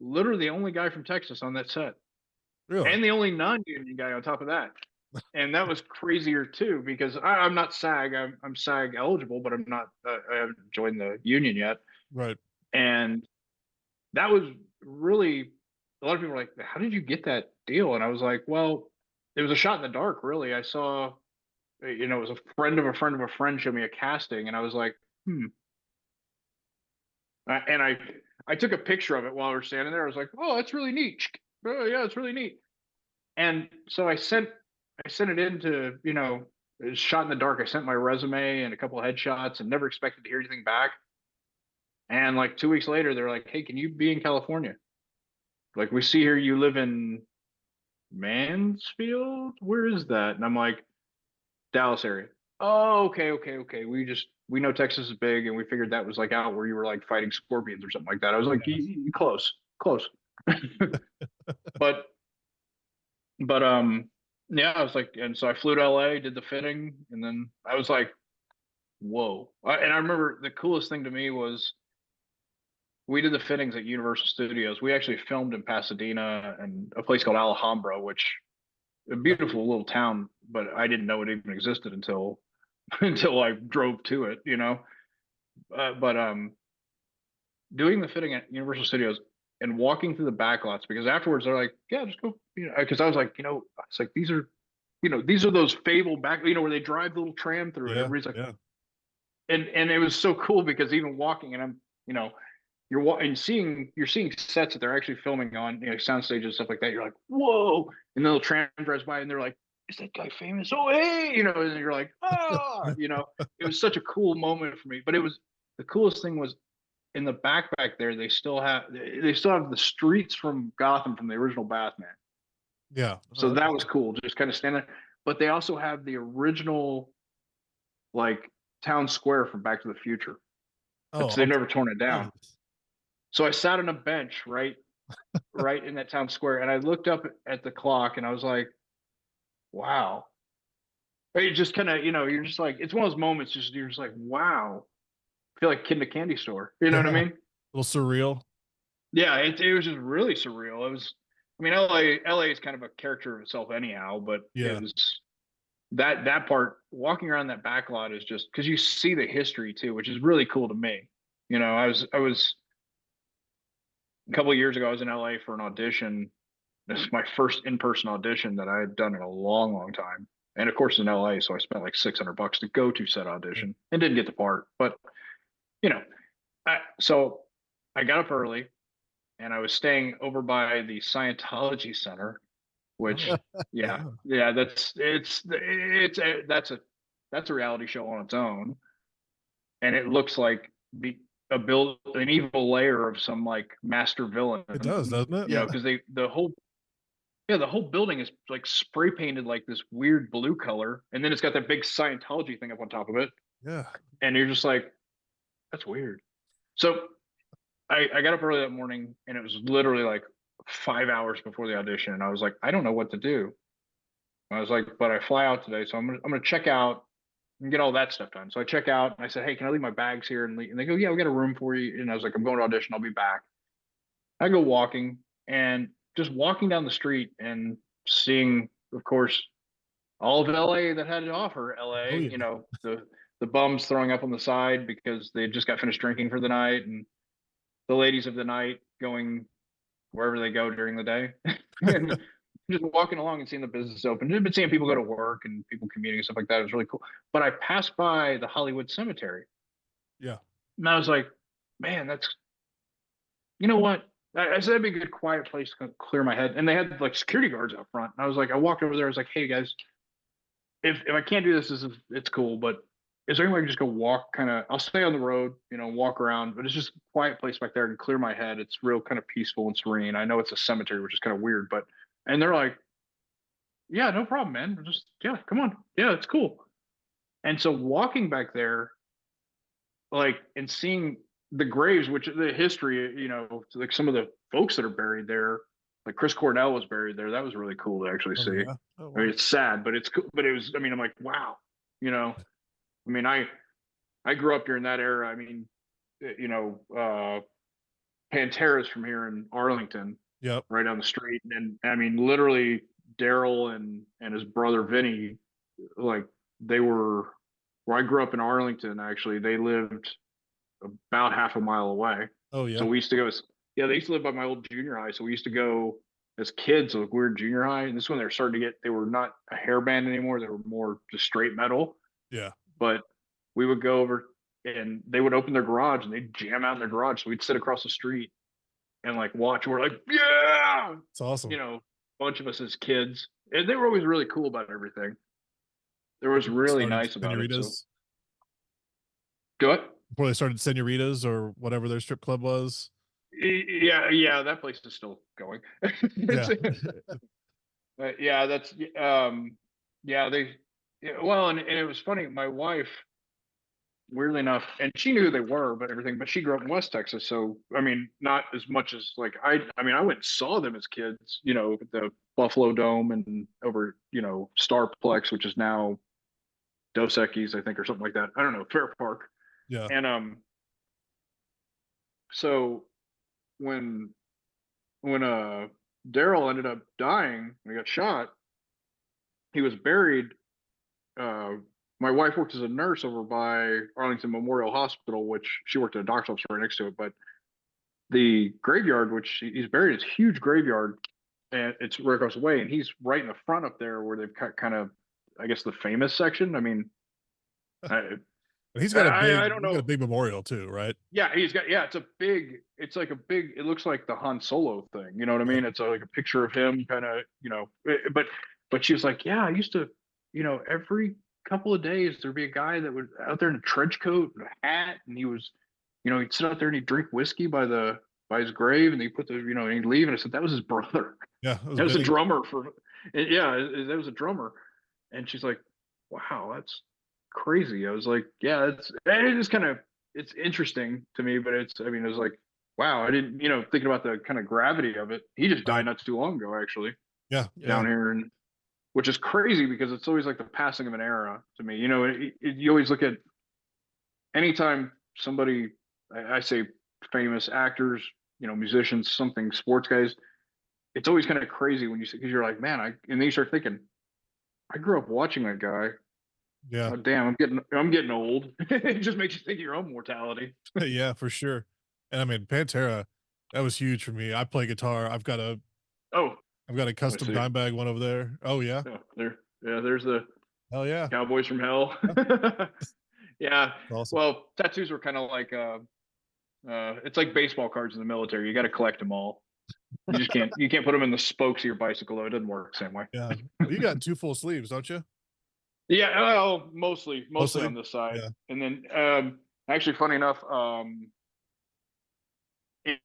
literally the only guy from Texas on that set, Really? and the only non-union guy on top of that. And that was crazier too, because I'm not SAG. I'm SAG eligible, but I'm not. I haven't joined the union yet. Right. And that was really, a lot of people were like, "How did you get that deal?" And I was like, "Well, it was a shot in the dark. Really, I saw, you know, it was a friend of a friend of a friend showed me a casting, and I was like, hmm." And I took a picture of it while we were standing there. I was like, "Oh, that's really neat. Oh, yeah, it's really neat." And so I sent it into, you know, it was shot in the dark. I sent my resume and a couple of headshots, and never expected to hear anything back. And like 2 weeks later, they're like, "Hey, can you be in California? Like, we see here you live in Mansfield. Where is that?" And I'm like, "Dallas area." "Oh, okay. We know Texas is big, and we figured that was like out where you were like fighting scorpions or something like that." I was like, Close." but yeah, I was like, and so I flew to LA, did the fitting, and then I was like, whoa. And I remember the coolest thing to me was we did the fittings at Universal Studios. We actually filmed in Pasadena and a place called Alhambra, which a beautiful little town, but I didn't know it even existed until until I drove to it, you know. But doing the fitting at Universal Studios and walking through the back lots, because afterwards they're like, "Yeah, just go," you know, because I was like, you know, it's like these are, you know, these are those fabled back, you know, where they drive the little tram through and everybody's like, yeah. and it was so cool because even walking, and I'm, you know, you're seeing sets that they're actually filming on, you know, sound stages and stuff like that. You're like, whoa, and the little tram drives by and they're like, "Is that guy famous? Oh, hey," you know, and you're like, ah, you know, it was such a cool moment for me. But it was, the coolest thing was, in the back there, they still have the streets from Gotham from the original Batman. Yeah. So that was cool, just kind of standing there. But they also have the original, like, town square from Back to the Future. Oh, They've never torn it down. nice. So I sat on a bench right in that town square, and I looked up at the clock, and I was like, wow. It just kind of, you know, you're just like, it's one of those moments, you're just like, wow. feel like a kid in a candy store. You know what I mean? A little surreal. Yeah, it was just really surreal. It was, I mean, LA is kind of a character of itself anyhow, but Yeah. it was that part walking around that back lot is just because you see the history too, which is really cool to me. You know, I was a couple of years ago, I was in LA for an audition. This is my first in-person audition that I had done in a long, long time. And of course in LA, so I spent like $600 to go to said audition and didn't get the part. But you know, so I got up early and I was staying over by the Scientology Center, which yeah, that's a reality show on its own, and it looks like an evil layer of some like master villain. It does, doesn't it? You know, because the whole building is like spray painted like this weird blue color, and then it's got that big Scientology thing up on top of it, Yeah. and you're just like, that's weird. So I got up early that morning, and it was literally like 5 hours before the audition, and I was like, I don't know what to do. I was like, but I fly out today, so I'm gonna check out and get all that stuff done. So I check out, and I said, hey, can I leave my bags here? And they go, yeah, we got a room for you. And I was like, I'm going to audition. I'll be back. I go walking, and just walking down the street and seeing, of course, all of LA that had to offer. LA, Oh, yeah. you know, the bums throwing up on the side because they just got finished drinking for the night, and the ladies of the night going wherever they go during the day. And just walking along and seeing the business open. I've been seeing people go to work and people commuting and stuff like that. It was really cool. But I passed by the Hollywood Cemetery. Yeah. And I was like, man, you know what? I said that'd be a good quiet place to clear my head. And they had like security guards out front. And I was like, I walked over there. I was like, hey guys, if I can't do this, it's cool. But is there any way I can just go walk I'll stay on the road, you know, walk around, but it's just a quiet place back there and clear my head. It's real kind of peaceful and serene. I know it's a cemetery, which is kind of weird, and they're like, yeah, no problem, man. Yeah, come on. Yeah, it's cool. And so walking back there, like, and seeing the graves, which the history, you know, like some of the folks that are buried there, like Chris Cornell was buried there. That was really cool to actually see. Yeah. Oh, wow. I mean, it's sad, but it's cool. But it was, I mean, I'm like, wow, you know, I mean, I grew up during that era. I mean, you know, Pantera's from here in Arlington, Yep. right down the street. And I mean, literally Daryl and his brother Vinny, like they were where I grew up in Arlington, actually, they lived about half a mile away. Oh, yeah. So we used to go, they used to live by my old junior high. So we used to go as kids, like we were junior high. And this is when they were starting to they were not a hair band anymore. They were more just straight metal. Yeah. But we would go over and they would open their garage and they'd jam out in their garage. So we'd sit across the street and like watch. We're like, yeah, It's awesome. you know, a bunch of us as kids. And they were always really cool about everything. There was really nice about it. So. Do it. Before they started Senoritas or whatever their strip club was. Yeah, that place is still going. Yeah. Yeah, that's well, and it was funny. My wife, weirdly enough, and she knew who they were, but everything. But she grew up in West Texas, so I mean, not as much as like I mean, I went and saw them as kids, you know, at the Buffalo Dome and over, you know, Starplex, which is now Dos Equis, I think, or something like that. I don't know, Fair Park. Yeah. And so when Daryl ended up dying, when he got shot, he was buried. My wife worked as a nurse over by Arlington Memorial Hospital, which she worked at a doctor's office right next to it. But the graveyard, which he's buried, is a huge graveyard, and it's right across the way. And he's right in the front up there where they've got kind of, I guess, the famous section. I mean, He's got a big, I don't know. Got a big memorial too, right? Yeah, it's like a big, it looks like the Han Solo thing. You know what I mean? It's like a picture of him kind of, you know, but she was like, yeah, I used to, you know, every couple of days there'd be a guy that was out there in a trench coat and a hat, and he was, you know, he'd sit out there and he'd drink whiskey by his grave, and he put the, you know, and he'd leave, and I said, that was his brother. Yeah. That was a drummer that was a drummer. And she's like, wow, that's crazy. I was like, yeah, it is kind of, it's interesting to me, but I mean, it was like, wow, I didn't, you know, thinking about the kind of gravity of it. He just died not too long ago, actually. Yeah. Down here, and which is crazy because it's always like the passing of an era to me. You know, you always look at anytime somebody, I say famous actors, musicians, something, sports guys, it's always kind of crazy when you see, because you're like, man, and then you start thinking, I grew up watching that guy. Yeah. Oh, damn, I'm getting old. It just makes you think of your own mortality. Yeah, for sure. And I mean, Pantera, that was huge for me. I play guitar. Oh, I've got a let me custom see. Dimebag one over there. Oh yeah. Oh, there's the Hell yeah. Cowboys from Hell. Yeah, Yeah. it's awesome. Well, tattoos were kind of like it's like baseball cards in the military. You got to collect them all. You can't put them in the spokes of your bicycle though. It doesn't work the same way. Yeah. Well, you got 2 full sleeves, don't you? Yeah, well, mostly Mostly? on this side. Yeah. And then actually funny enough,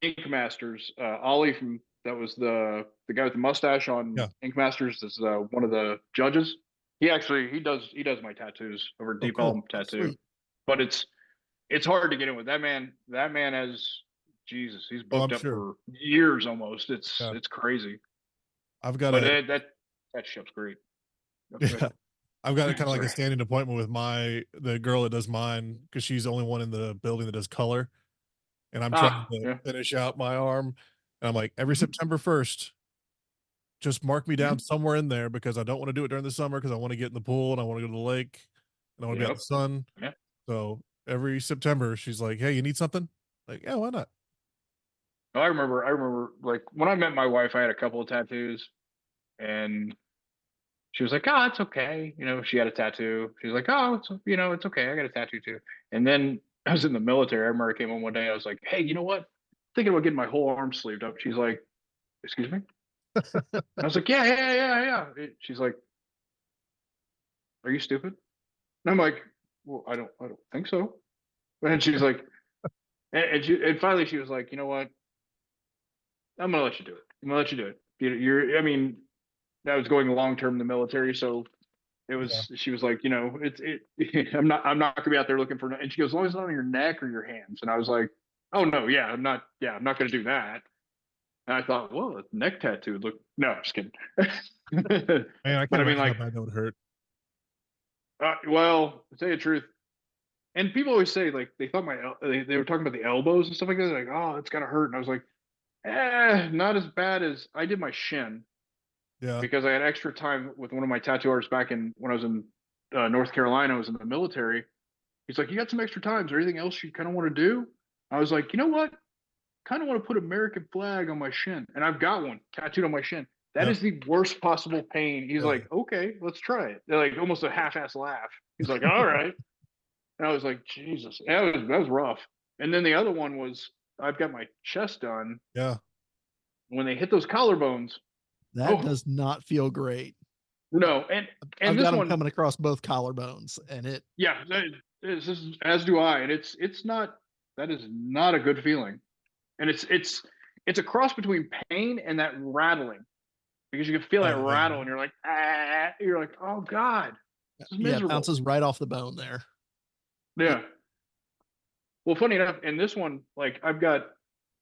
Ink Masters, Ollie from that was the guy with the mustache on Yeah. Ink Masters is one of the judges. He does my tattoos over Oh, Deep cool. Elm Tattoo. Sweet. But it's hard to get in with that man. That man has Jesus, he's Oh, booked I'm up sure. for years almost. It's Yeah. it's crazy. I've got But a that ship's great. Okay. yeah. I've got a kinda like a Sorry. standing appointment with the girl that does mine because she's the only one in the building that does color, and I'm trying to Yeah. finish out my arm, and I'm like, "Every Mhm. September 1st, just mark me down Mhm. somewhere in there because I don't wanna do it during the summer because I wanna get in the pool and I wanna go to the lake, and I wanna be out in Yep. the sun." Yeah. So, every September, she's like, "Hey, you need something?" Like, "Yeah, why not?" I remember like when I met my wife, I had a couple of tattoos and she was like, "Oh, it's okay." She had a tattoo. She was like, "Oh, it's okay. I got a tattoo too." And then I was in the military. I remember I came home one day. I was like, "Hey, you know what? Thinking about getting my whole arm sleeved up." She's like, "Excuse me?" I was like, "Yeah, yeah, yeah, yeah." She's like, "Are you stupid?" And I'm like, "Well, I don't think so." And she's like, and finally she was like, "You know what? I'm gonna let you do it. I'm gonna let you do it. I mean, I was going long term in the military, so it Yeah. was. She was like, I'm not gonna be out there looking for. And she goes, as long as it's not on your neck or your hands. And I was like, oh no, yeah, I'm not. Yeah, I'm not gonna do that. And I thought, well, a neck tattoo would look. No, I'm just kidding. Man, I But can't I mean, imagine how like, bad that would hurt. well, to tell you the truth, and people always say like they thought they were talking about the elbows and stuff like that. They're like, oh, it's gotta hurt. And I was like, not as bad as I did my shin. Yeah. Because I had extra time with one of my tattoo artists back in when I was in North Carolina. I was in the military. He's like, "You got some extra time? Is there anything else you kind of want to do?" I was like, "You know what? Kind of want to put American flag on my shin, and I've got one tattooed on my shin. That Yep. is the worst possible pain." He's Yeah. like, "Okay, let's try it." They're like almost a half-ass laugh. He's like, "All right," and I was like, "Jesus, that was rough." And then the other one was I've got my chest done. Yeah. When they hit those collarbones, That oh does not feel great. no, and I've this got them one. coming across both collarbones, and it Yeah, this is as do I, and it's not that is not a good feeling, and it's a cross between pain and that rattling because you can feel that Oh, yeah. rattle and you're like oh god, this is yeah, it miserable. bounces right off the bone there. Yeah. Well, funny enough, in this one, like I've got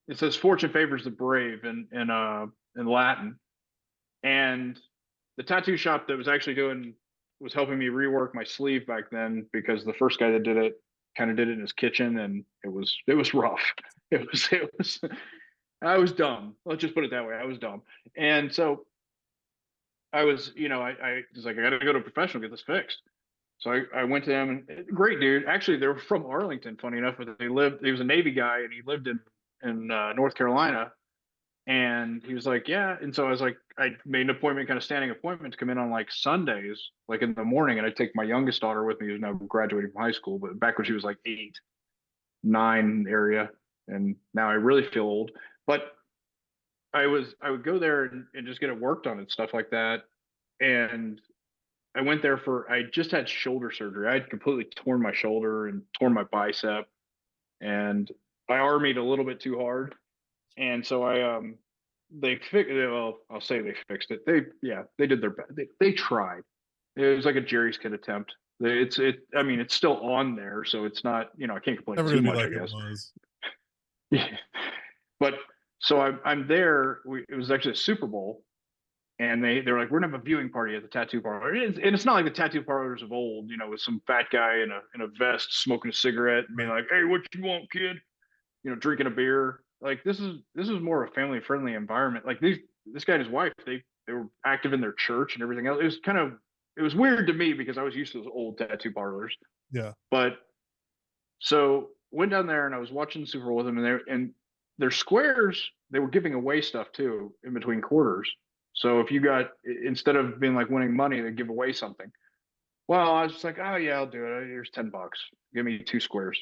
it says fortune favors the brave in Latin, and the tattoo shop that was actually doing was helping me rework my sleeve back then because the first guy that did it kind of did it in his kitchen and it was rough. It was I was dumb. Let's just put it that way. I was dumb. And so I was, I was like, I gotta go to a professional, get this fixed. So I went to them and great dude. Actually, they were from Arlington, funny enough, but he was a Navy guy and he lived in North Carolina. And he was like, yeah. And so I was like, I made an appointment, kind of standing appointment to come in on like Sundays, like in the morning. And I take my youngest daughter with me, who's now graduating from high school, but back when she was like 8, 9 area. And now I really feel old. But I would go there and just get it worked on and stuff like that. And I just had shoulder surgery. I had completely torn my shoulder and torn my bicep. And I armied a little bit too hard. And so they fixed well, I'll say they fixed it. They did their best. They tried. It was like a Jerry's kid attempt. I mean, it's still on there, so it's not, I can't complain Never too gonna be much, I like it guess. was. Yeah. But so I'm there. It was actually a Super Bowl, and they're like, we're gonna have a viewing party at the tattoo parlor. And it's not like the tattoo parlors of old, with some fat guy in a vest smoking a cigarette and being like, hey, what you want, kid? Drinking a beer. Like this is more of a family friendly environment. Like this guy and his wife, they were active in their church and everything else. It was weird to me because I was used to those old tattoo parlors. Yeah. But so went down there and I was watching the Super Bowl with them, and their squares, they were giving away stuff too in between quarters. So if you got, instead of being like winning money, they give away something. Well, I was just like, oh yeah, I'll do it. Here's $10. Give me 2 squares.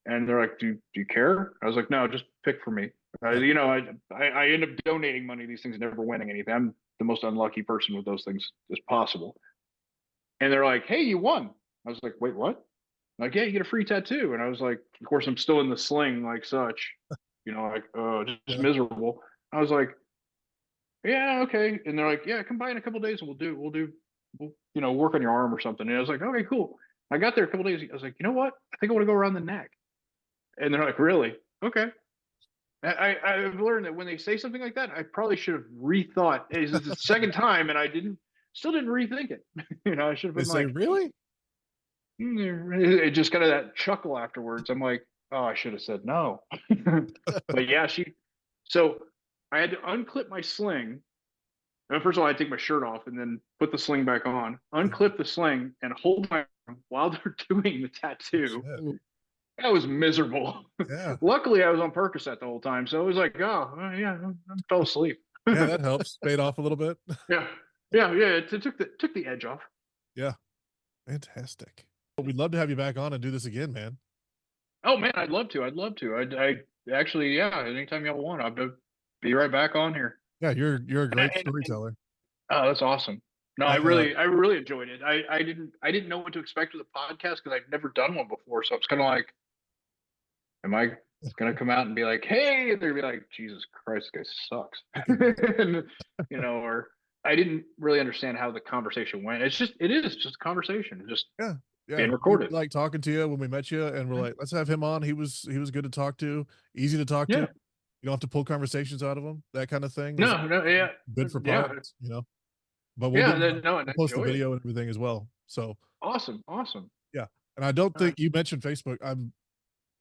And they're like, do you care? I was like, no, just pick for me. I end up donating money to these things, never winning anything. I'm the most unlucky person with those things as possible. And they're like, hey, you won. I was like, wait, what? Like, yeah, you get a free tattoo. And I was like, of course, I'm still in the sling like such, just miserable. I was like, yeah, okay. And they're like, yeah, come by in a couple of days and we'll work on your arm or something. And I was like, okay, cool. I got there a couple of days. I was like, you know what? I think I want to go around the neck. And they're like, really? Okay. I've learned that when they say something like that, I probably should have rethought. It's the second time, and I still didn't rethink it. I should have They been say, like, really? It just kind of that chuckle afterwards. I'm like, oh, I should have said no. But yeah, so I had to unclip my sling. First of all, I had to take my shirt off and then put the sling back on, unclip the sling, and hold my arm while they're doing the tattoo. Shit. That was miserable. Yeah. Luckily, I was on Percocet the whole time, so it was like, oh, yeah, I fell asleep. Yeah, that helps. Fade off a little bit. Yeah. It took the edge off. Yeah. Fantastic. We'd love to have you back on and do this again, man. Oh man, I'd love to. I actually, yeah. Anytime y'all want, I'll be right back on here. Yeah, you're a great And- storyteller. Oh, that's awesome. No, I I, really enjoyed it. I didn't know what to expect with a podcast because I'd never done one before. So it's kind of like, am I gonna come out and be like, hey, and they're gonna be like, Jesus Christ, this guy sucks. And, or I didn't really understand how the conversation went. It is just a conversation. Just yeah, being we recorded. like talking to you when we met you, and we're like, let's have him on. He was good to talk to, easy to talk to. Yeah. You don't have to pull conversations out of him, that kind of thing. No, yeah. Good for Yeah. pods, But Yeah, we'll I post the enjoy it. video and everything as well. So Awesome. yeah, and I don't All think you mentioned Facebook.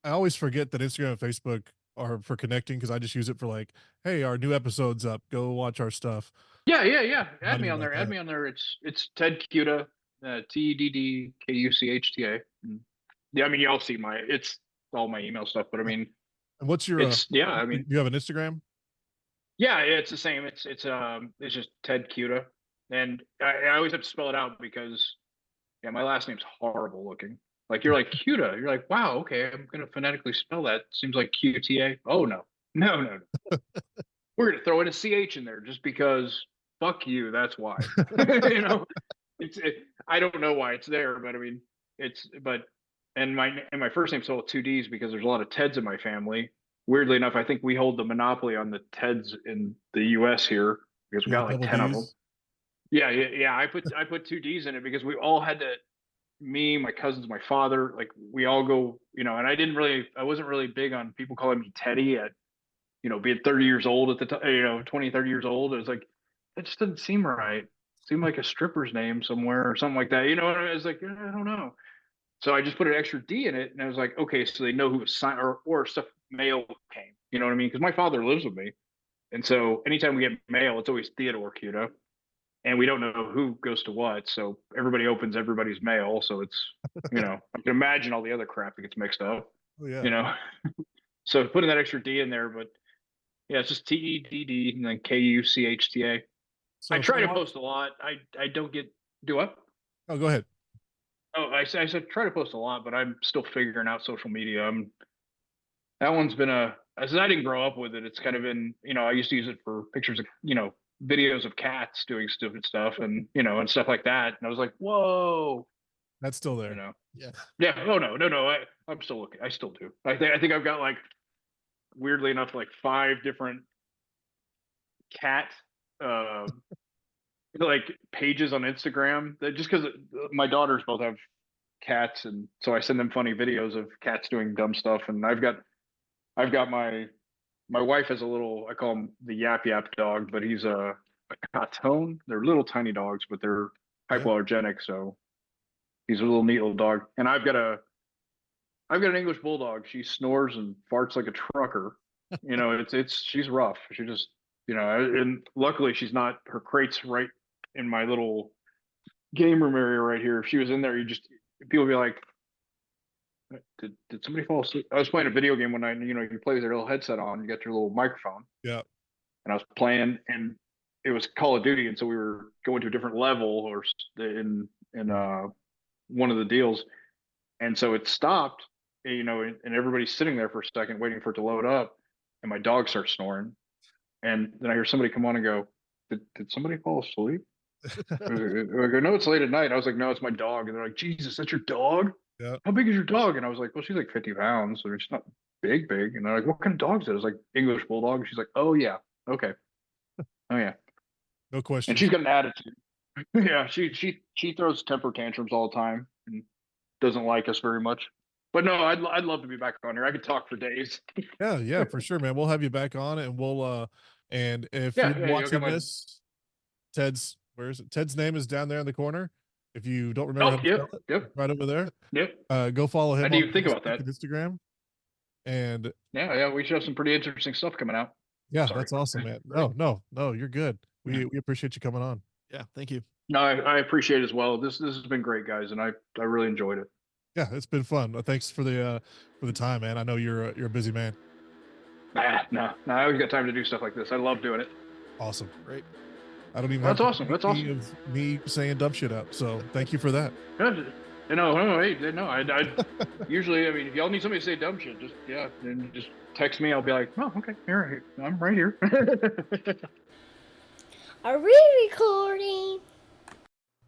I always forget that Instagram and Facebook are for connecting because I just use it for like, hey, our new episode's up. Go watch our stuff. Yeah. Add Not me even on there. like Add that. me on there. It's Ted Kuta, TEDDKUCHTA. Yeah, I mean, y'all see it's all my email stuff, but I mean, And what's your? I mean, you have an Instagram? yeah, it's the same. It's just Ted Kuta, and I always have to spell it out because my last name's horrible looking. Like you're like Kuta, you're like, wow, okay, I'm gonna phonetically spell that. Seems like QTA. Oh no. We're gonna throw in a CH in there just because. Fuck you. That's why. I don't know why it's there, but I mean, and my first name's all 2 D's because there's a lot of Teds in my family. Weirdly enough, I think we hold the monopoly on the Teds in the U.S. here because we got like 10 of them. Yeah. I put 2 D's in it because we all had to. Me, my cousins, my father, like we all go, and I wasn't really big on people calling me Teddy at, being 30 years old at the time, 20, 30 years old. It was like, that just doesn't seem right. It seemed like a stripper's name somewhere or something like that. I was like, I don't know. So I just put an extra D in it, and I was like, okay, so they know who was signed or stuff mail came. You know what I mean? Because my father lives with me, and so anytime we get mail, it's always Theodore Kuta, and we don't know who goes to what. So everybody opens everybody's mail. So it's I can imagine all the other crap that gets mixed up. Oh yeah. So putting that extra D in there, but yeah, it's just TEDD and then KUCHTA. So I try to so post a lot. I don't do what? Oh, go ahead. Oh, I said try to post a lot, but I'm still figuring out social media. That one's been as I didn't grow up with it. It's kind of been, I used to use it for pictures of, videos of cats doing stupid stuff and, and stuff like that. And I was like, whoa, That's still there. Yeah. Yeah. Oh no. I'm still looking. I still do. I think I've got like, weirdly enough, like 5 different cat like pages on Instagram that just because my daughters both have cats, and so I send them funny videos of cats doing dumb stuff. And I've got my wife has a little, I call him the Yap Yap dog, but he's a Coton. They're little tiny dogs, but they're Yeah. hypoallergenic. So he's a little neat little dog. And I've got an English bulldog. She snores and farts like a trucker. You know, she's rough. She just, you know, and luckily she's not. Her crate's right in my little game room area right here. If she was in there, people would be like, did somebody fall asleep? I was playing a video game one night, and you know, you play with your little headset on, you got your little microphone. Yeah. And I was playing, and it was Call of Duty, and so we were going to a different level or in one of the deals, and so it stopped, you know, and everybody's sitting there for a second waiting for it to load up, and my dog starts snoring, and then I hear somebody come on and go, did somebody fall asleep? I go, no, it's late at night. I was like, no, it's my dog. And they're like, Jesus, that's your dog? Yeah. How big is your dog? And I was like, well, she's like 50 pounds, so she's not big. And they're like, what kind of dog is it? I was like, English bulldog. And she's like, oh yeah, okay, oh yeah. No question. And she's got an attitude. Yeah, she throws temper tantrums all the time and doesn't like us very much. But no, I'd love to be back on here. I could talk for days. Yeah, for sure, man. We'll have you back on, and we'll and if Yeah, you're yeah, you'll watching get my- this, where is it? Ted's name is down there in the corner. If you don't remember Oh, how to yep, spell it, yep, right over there. yep. Go follow him. I didn't on even think about Facebook that. and Instagram. And Yeah, we should have some pretty interesting stuff coming out. yeah, Sorry. that's awesome, man. No, you're good. We appreciate you coming on. Yeah, thank you. No, I appreciate it as well. This has been great, guys, and I really enjoyed it. Yeah, it's been fun. Thanks for the time, man. I know you're a busy man. No, I always got time to do stuff like this. I love doing it. Awesome. Great. I don't even That's have awesome. That's me awesome. of me saying dumb shit out. So thank you for that. I usually, I mean, if y'all need somebody to say dumb shit, then just text me. I'll be like, oh, okay, here, I'm right here. Are we recording?